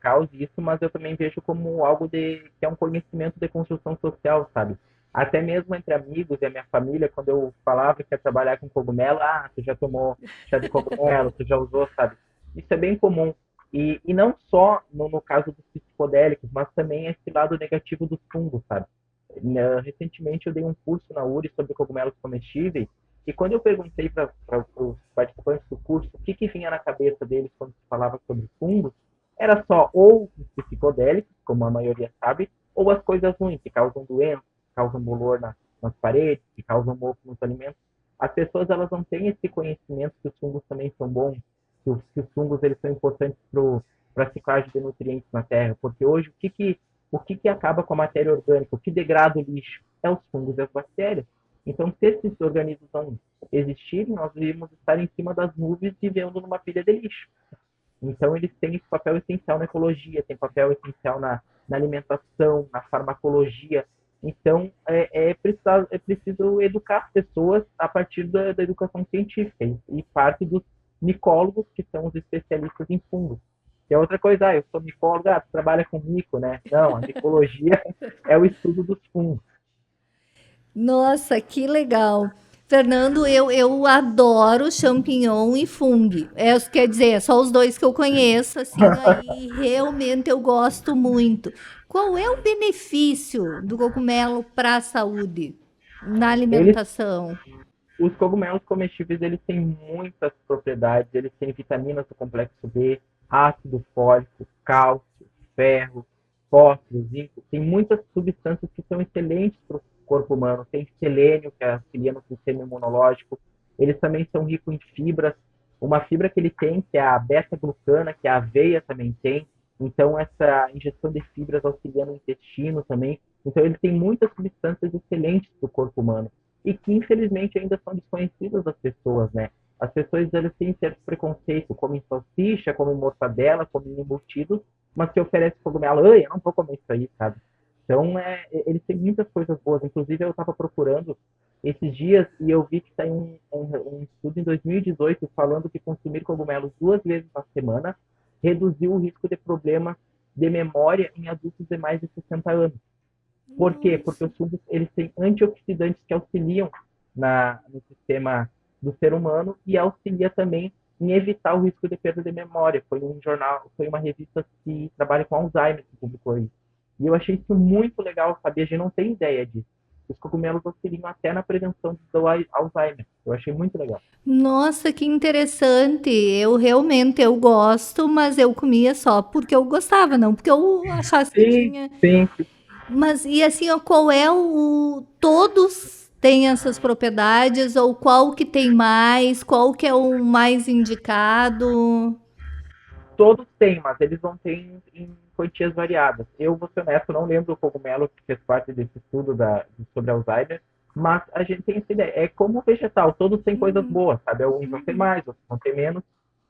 cause isso, mas eu também vejo como algo que é um conhecimento de construção social, sabe? Até mesmo entre amigos e a minha família, quando eu falava que ia trabalhar com cogumelo, tu já tomou chá de cogumelo, tu já usou, sabe? Isso é bem comum. E não só no caso dos psicodélicos, mas também esse lado negativo dos fungos, sabe? Recentemente eu dei um curso na URI sobre cogumelos comestíveis, e quando eu perguntei para os participantes do curso o que vinha na cabeça deles quando se falava sobre fungos, era só ou os psicodélicos, como a maioria sabe, ou as coisas ruins, que causam doenças, que causam bolor nas paredes, que causam mofo nos alimentos. As pessoas elas não têm esse conhecimento que os fungos também são bons, que os fungos eles são importantes para a ciclagem de nutrientes na terra, porque hoje o que acaba com a matéria orgânica, o que degrada o lixo, é os fungos e as bactérias. Então, se esses organismos não existirem, nós iríamos estar em cima das nuvens vivendo numa pilha de lixo. Então, eles têm esse papel essencial na ecologia, têm papel essencial na alimentação, na farmacologia. Então, é preciso educar as pessoas a partir da educação científica e parte dos micólogos, que são os especialistas em fungos. Que é outra coisa, eu sou micólogo, tu trabalha com mico, né? Não, a micologia é o estudo dos fungos. Nossa, que legal. Fernando, eu adoro champignon e fungo. Quer dizer, é só os dois que eu conheço, assim, aí realmente eu gosto muito. Qual é o benefício do cogumelo para a saúde na Eles alimentação? Os cogumelos comestíveis, eles têm muitas propriedades, eles têm vitaminas do complexo B, ácido fólico, cálcio, ferro, fósforo, zinco, tem muitas substâncias que são excelentes para o corpo humano. Tem selênio, que auxilia no sistema imunológico. Eles também são ricos em fibras. Uma fibra que ele tem, que é a beta-glucana, que a aveia também tem. Então, essa ingestão de fibras auxilia no intestino também. Então, ele tem muitas substâncias excelentes para o corpo humano e que infelizmente ainda são desconhecidas das pessoas, né? As pessoas elas têm certo preconceito, comem salsicha, comem mortadela, comem embutidos, mas se oferece cogumelo, eu não vou comer isso aí, sabe? Então, eles têm muitas coisas boas. Inclusive, eu estava procurando esses dias e eu vi que tem um estudo em 2018 falando que consumir cogumelos 2 vezes na semana reduziu o risco de problemas de memória em adultos de mais de 60 anos. Por quê? Porque Nossa. os fungos eles têm antioxidantes que auxiliam no sistema do ser humano e auxilia também em evitar o risco de perda de memória. Foi um jornal, foi uma revista que trabalha com Alzheimer que publicou isso. E eu achei isso muito legal, sabia? A gente não tem ideia disso. Os cogumelos auxiliam até na prevenção do Alzheimer. Eu achei muito legal. Nossa, que interessante. Eu realmente eu gosto, mas eu comia só porque eu gostava, não porque eu achasse que Sim, tinha. sim. Mas e assim, ó, qual é todos têm essas propriedades ou qual que tem mais? Qual que é o mais indicado? Todos têm, mas eles vão ter em quantias variadas. Eu vou ser honesto, não lembro o cogumelo que fez parte desse estudo sobre Alzheimer, mas a gente tem essa ideia. É como vegetal, todos têm coisas Uhum, boas, sabe? Uns vão ter uhum. mais, outros vão ter menos.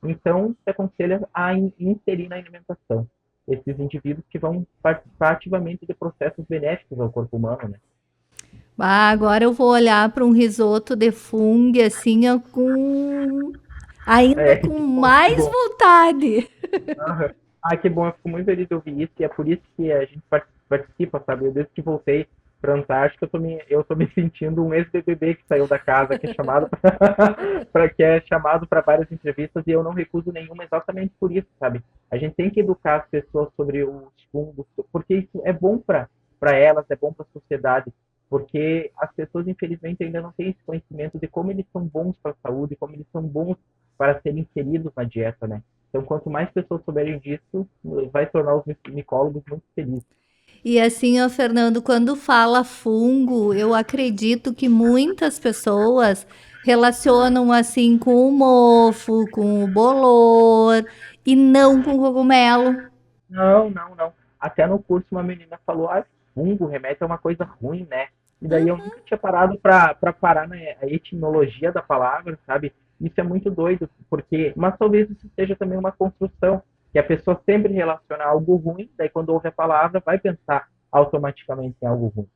Então, se aconselha a inserir na alimentação esses indivíduos que vão participar ativamente de processos benéficos ao corpo humano, né? Ah, agora eu vou olhar para um risoto de fungo assim, ó, ainda É, com que mais bom. vontade. Aham. Ah, que bom, eu fico muito feliz de ouvir isso, e é por isso que a gente participa, sabe? Eu, desde que voltei para a Antártica, eu tô me sentindo um ex-BBB que saiu da casa, que é chamado que é chamado para várias entrevistas, e eu não recuso nenhuma exatamente por isso, sabe? A gente tem que educar as pessoas sobre os fungos, porque isso é bom para elas, é bom para a sociedade, porque as pessoas, infelizmente, ainda não têm esse conhecimento de como eles são bons para a saúde, como eles são bons para serem inseridos na dieta, né? Então, quanto mais pessoas souberem disso, vai tornar os micólogos muito felizes. E assim, ó, Fernando, quando fala fungo, eu acredito que muitas pessoas relacionam assim com o mofo, com o bolor e não com o cogumelo. Não, não, não. Até no curso uma menina falou, ah, fungo, remédio é uma coisa ruim, né? E daí eu nunca tinha parado para parar na etimologia da palavra, sabe? Isso é muito doido, porque, mas talvez isso seja também uma construção, que a pessoa sempre relaciona algo ruim, daí quando ouve a palavra vai pensar automaticamente em algo ruim.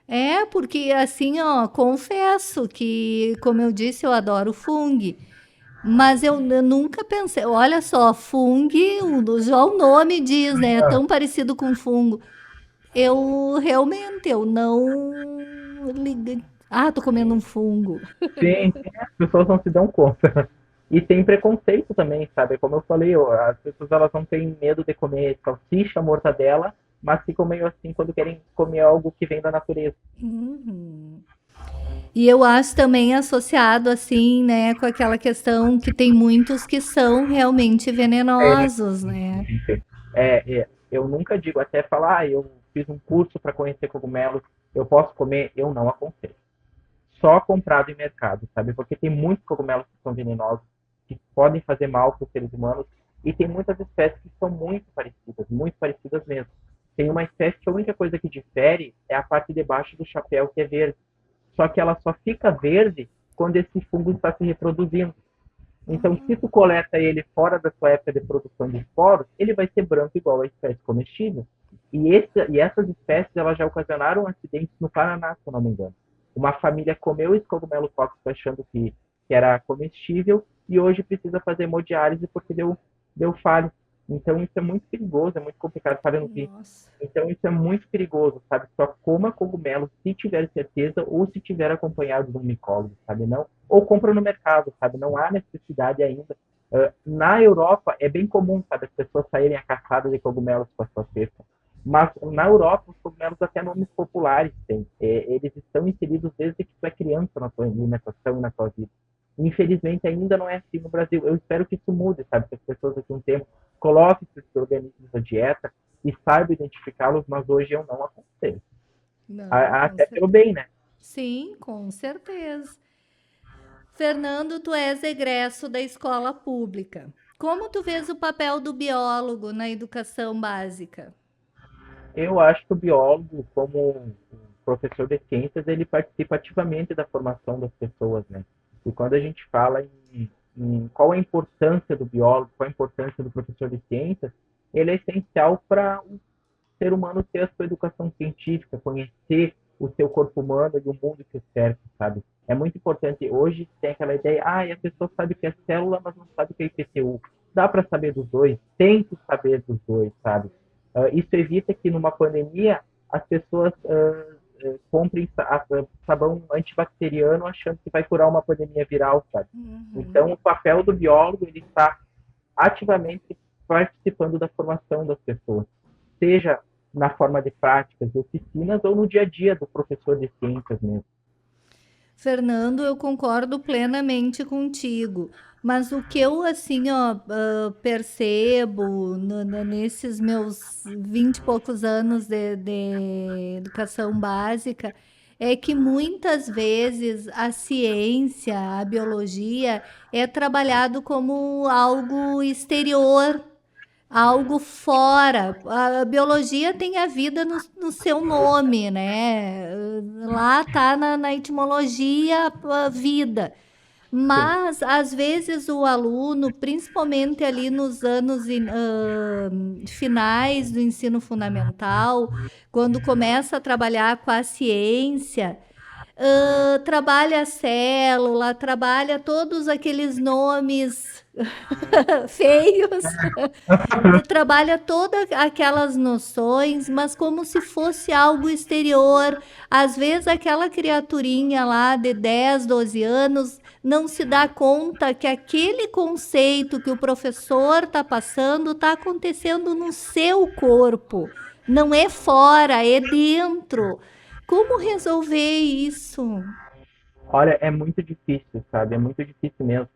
É, porque assim, ó, confesso que, como eu disse, eu adoro fungo. Mas eu nunca pensei, olha só, fungo, já o nome diz, né? É tão parecido com fungo. Eu realmente, eu não liguei. Ah, tô comendo um fungo. Sim, sim, as pessoas não se dão conta. E tem preconceito também, sabe? Como eu falei, as pessoas elas não têm medo de comer salsicha, mortadela, mas ficam meio assim quando querem comer algo que vem da natureza. Uhum. E eu acho também associado assim, né, com aquela questão que tem muitos que são realmente É, venenosos, né? eu nunca digo até falar, eu fiz um curso para conhecer cogumelos, eu posso comer, eu não aconselho. Só comprado em mercado, sabe? Porque tem muitos cogumelos que são venenosos, que podem fazer mal para os seres humanos, e tem muitas espécies que são muito parecidas mesmo. Tem uma espécie que a única coisa que difere é a parte de baixo do chapéu, que é verde. Só que ela só fica verde quando esse fungo está se reproduzindo. Então, se tu coleta ele fora da sua época de produção de esporos, ele vai ser branco igual a espécie comestível. E essas espécies elas já ocasionaram acidentes no Paraná, se eu não me engano. Uma família comeu esse cogumelo tóxico achando que era comestível e hoje precisa fazer hemodiálise porque deu falha. Então isso é muito perigoso, é muito complicado, sabe, no que Nossa. então isso é muito perigoso, sabe? Só coma cogumelo se tiver certeza ou se tiver acompanhado de um micólogo, sabe? Não, ou compra no mercado, sabe? Não há necessidade ainda. Na Europa é bem comum, sabe, as pessoas saírem à caçada de cogumelos com a sua cesta. Mas na Europa os cogumelos até nomes populares têm. Eles estão inseridos desde que tu é criança na tua alimentação e na tua vida. Infelizmente ainda não é assim no Brasil. Eu espero que isso mude, sabe? Que as pessoas daqui a um tempo coloquem esses organismos na dieta e saiba identificá-los, mas hoje eu não aconselho. Não, com Até pelo certeza. bem, né? Sim, com certeza. Fernando, tu és egresso da escola pública. Como tu vês o papel do biólogo na educação básica? Eu acho que o biólogo, como um professor de ciências, ele participa ativamente da formação das pessoas, né? E quando a gente fala em qual a importância do biólogo, qual a importância do professor de ciências, ele é essencial para o ser humano ter a sua educação científica, conhecer o seu corpo humano e o mundo que o cerca, sabe? É muito importante. Hoje tem aquela ideia, a pessoa sabe o que é célula, mas não sabe o que é IPTU. Dá para saber dos dois, tem que saber dos dois, sabe? Isso evita que numa pandemia as pessoas comprem sabão antibacteriano achando que vai curar uma pandemia viral, sabe? Então, o papel do biólogo, ele está ativamente participando da formação das pessoas, seja na forma de práticas, de oficinas, ou no dia a dia do professor de ciências mesmo. Fernando, eu concordo plenamente contigo, mas o que eu assim, ó, percebo nesses meus 20 e poucos anos de educação básica é que muitas vezes a ciência, a biologia é trabalhado como algo exterior, algo fora. A biologia tem a vida no seu nome, né? Lá tá na etimologia a vida. Sim. Mas às vezes o aluno, principalmente ali nos anos finais do ensino fundamental, quando começa a trabalhar com a ciência, trabalha a célula, trabalha todos aqueles nomes feios, trabalha todas aquelas noções, mas como se fosse algo exterior. Às vezes aquela criaturinha lá de 10, 12 anos não se dá conta que aquele conceito que o professor está passando está acontecendo no seu corpo. Não é fora, é dentro. Como resolver isso? Olha, é muito difícil, sabe? É muito difícil mesmo.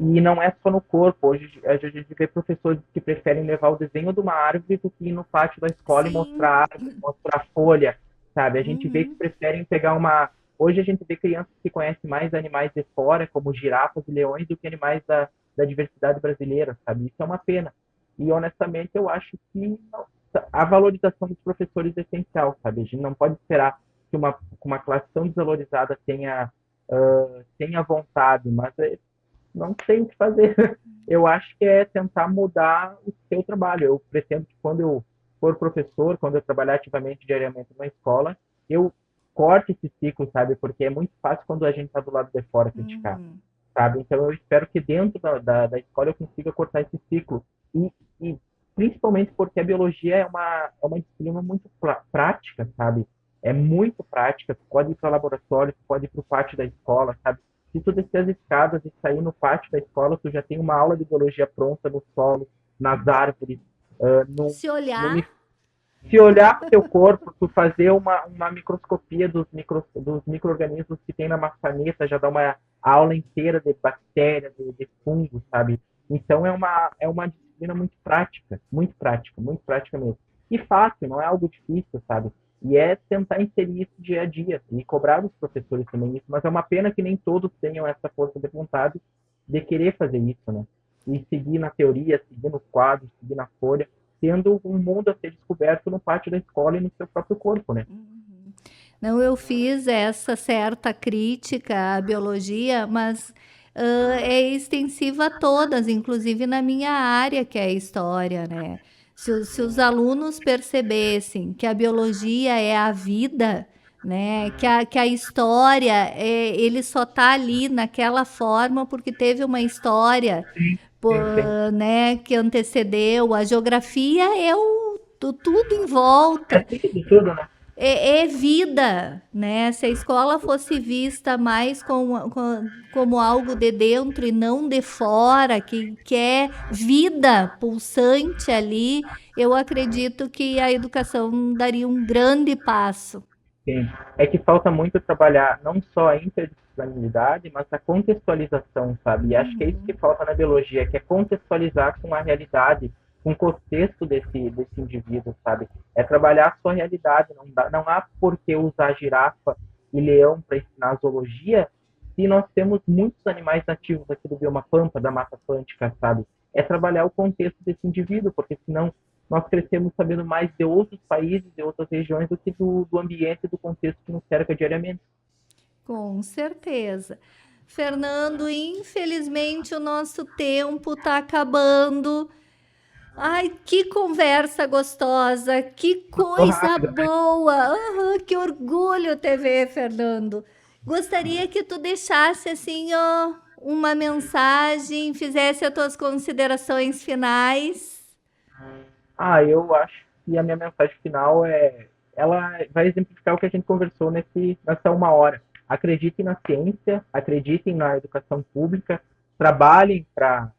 E não é só no corpo. Hoje a gente vê professores que preferem levar o desenho de uma árvore do que ir no pátio da escola e mostrar Sim. a árvore, mostrar a folha, sabe? A gente vê que Uhum. preferem pegar uma. Hoje a gente vê crianças que conhecem mais animais de fora, como girafas e leões, do que animais da diversidade brasileira, sabe? Isso é uma pena. E honestamente eu acho que a valorização dos professores é essencial, sabe? A gente não pode esperar que uma classe tão desvalorizada tenha vontade, mas não tem o que fazer. Eu acho que é tentar mudar o seu trabalho. Eu pretendo que quando eu for professor, quando eu trabalhar ativamente diariamente numa escola, eu corte esse ciclo, sabe? Porque é muito fácil quando a gente está do lado de fora criticar, Uhum. sabe? Então eu espero que dentro da escola eu consiga cortar esse ciclo. E principalmente porque a biologia é uma disciplina muito prática, sabe? É muito prática. Tu pode ir para o laboratório, tu pode ir para o pátio da escola, sabe? Se tu descer as escadas e sair no pátio da escola, tu já tem uma aula de biologia pronta no solo, nas árvores, no, Se no, olhar. se olhar para o teu corpo, tu fazer uma microscopia dos micro-organismos que tem na maçaneta, já dá uma aula inteira de bactéria, de fungo, sabe? Então é uma disciplina muito prática, muito prática mesmo. E fácil, não é algo difícil, sabe? E é tentar inserir isso dia a dia e cobrar dos professores também isso, mas é uma pena que nem todos tenham essa força de vontade de querer fazer isso, né? E seguir na teoria, seguir nos quadros, seguir na folha, tendo um mundo a ser descoberto no pátio da escola e no seu próprio corpo, né? Não, eu fiz essa certa crítica à biologia, mas é extensiva a todas, inclusive na minha área, que é a história, né? Se os alunos percebessem que a biologia é a vida, né? Que a história, ele só está ali naquela forma porque teve uma história, pô, Sim, sim. né, que antecedeu. A geografia é tudo em É volta. tudo, né? É vida, né? Se a escola fosse vista mais como algo de dentro e não de fora, que é vida pulsante ali, eu acredito que a educação daria um grande passo. Sim. É que falta muito trabalhar não só a interdisciplinaridade, mas a contextualização, sabe? E acho que é isso que Uhum. falta na biologia, que é contextualizar com a realidade, com o contexto desse indivíduo, sabe? É trabalhar a sua realidade. Não há por que usar girafa e leão para ensinar zoologia se nós temos muitos animais nativos aqui do bioma pampa, da Mata Atlântica, sabe? É trabalhar o contexto desse indivíduo, porque senão nós crescemos sabendo mais de outros países, de outras regiões, do que do ambiente e do contexto que nos cerca diariamente. Com certeza. Fernando, infelizmente o nosso tempo está acabando. Ai, que conversa gostosa, que coisa boa. Aham, que orgulho te ver, Fernando. Gostaria que tu deixasse assim, ó, uma mensagem, fizesse as tuas considerações finais. Eu acho que a minha mensagem final ela vai exemplificar o que a gente conversou nessa 1 hora. Acreditem na ciência, acreditem na educação pública, trabalhem para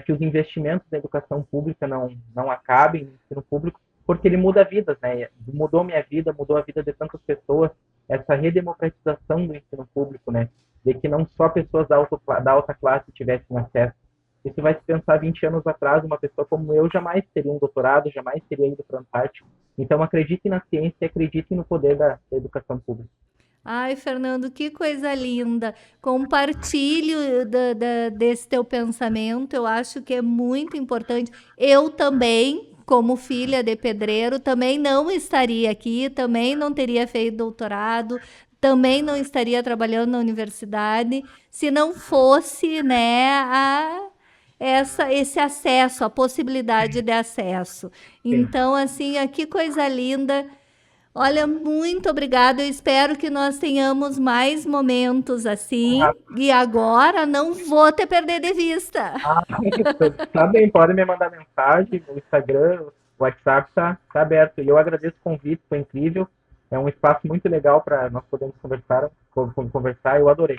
que os investimentos da educação pública não acabem no ensino público, porque ele muda vidas, né? Mudou minha vida, mudou a vida de tantas pessoas, essa redemocratização do ensino público, né? De que não só pessoas da alta classe tivessem acesso. E se vai se pensar 20 anos atrás, uma pessoa como eu jamais teria um doutorado, jamais teria ido para a Antártica. Então, acreditem na ciência e acreditem no poder da educação pública. Ai, Fernando, que coisa linda. Compartilho desse teu pensamento, eu acho que é muito importante. Eu também, como filha de pedreiro, também não estaria aqui, também não teria feito doutorado, também não estaria trabalhando na universidade, se não fosse, né, esse acesso, a possibilidade de acesso. Sim. Então, assim, que coisa linda. Olha, muito obrigada. Eu espero que nós tenhamos mais momentos assim. E agora não vou te perder de vista. Tá bem, podem me mandar mensagem, o Instagram, o WhatsApp tá aberto. E eu agradeço o convite, foi incrível. É um espaço muito legal para nós podermos conversar. Eu adorei.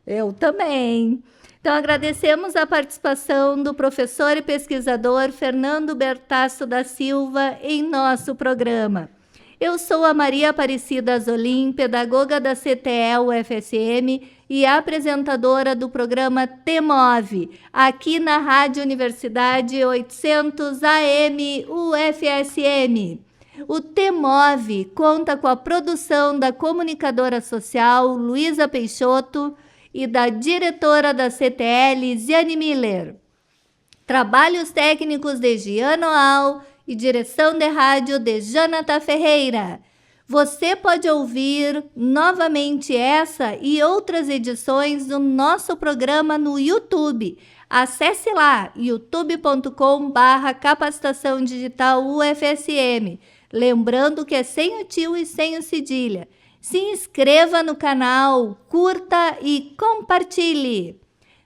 Eu também. Então, agradecemos a participação do professor e pesquisador Fernando Bertasso da Silva em nosso programa. Eu sou a Maria Aparecida Azolim, pedagoga da CTE-UFSM e apresentadora do programa TEMOVE, aqui na Rádio Universidade 800 AM UFSM. O TEMOVE conta com a produção da comunicadora social Luísa Peixoto e da diretora da CTE, Lisiane Miller. Trabalhos técnicos de Giano Al e direção de rádio de Janata Ferreira. Você pode ouvir novamente essa e outras edições do nosso programa no YouTube. Acesse lá, youtube.com/capacitação digital UFSM. Lembrando que é sem o tio e sem o cedilha. Se inscreva no canal, curta e compartilhe.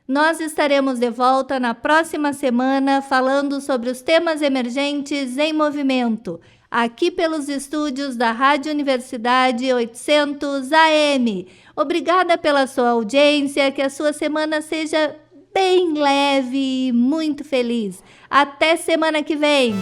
Nós estaremos de volta na próxima semana falando sobre os temas emergentes em movimento, aqui pelos estúdios da Rádio Universidade 800 AM. Obrigada pela sua audiência, que a sua semana seja bem leve e muito feliz. Até semana que vem!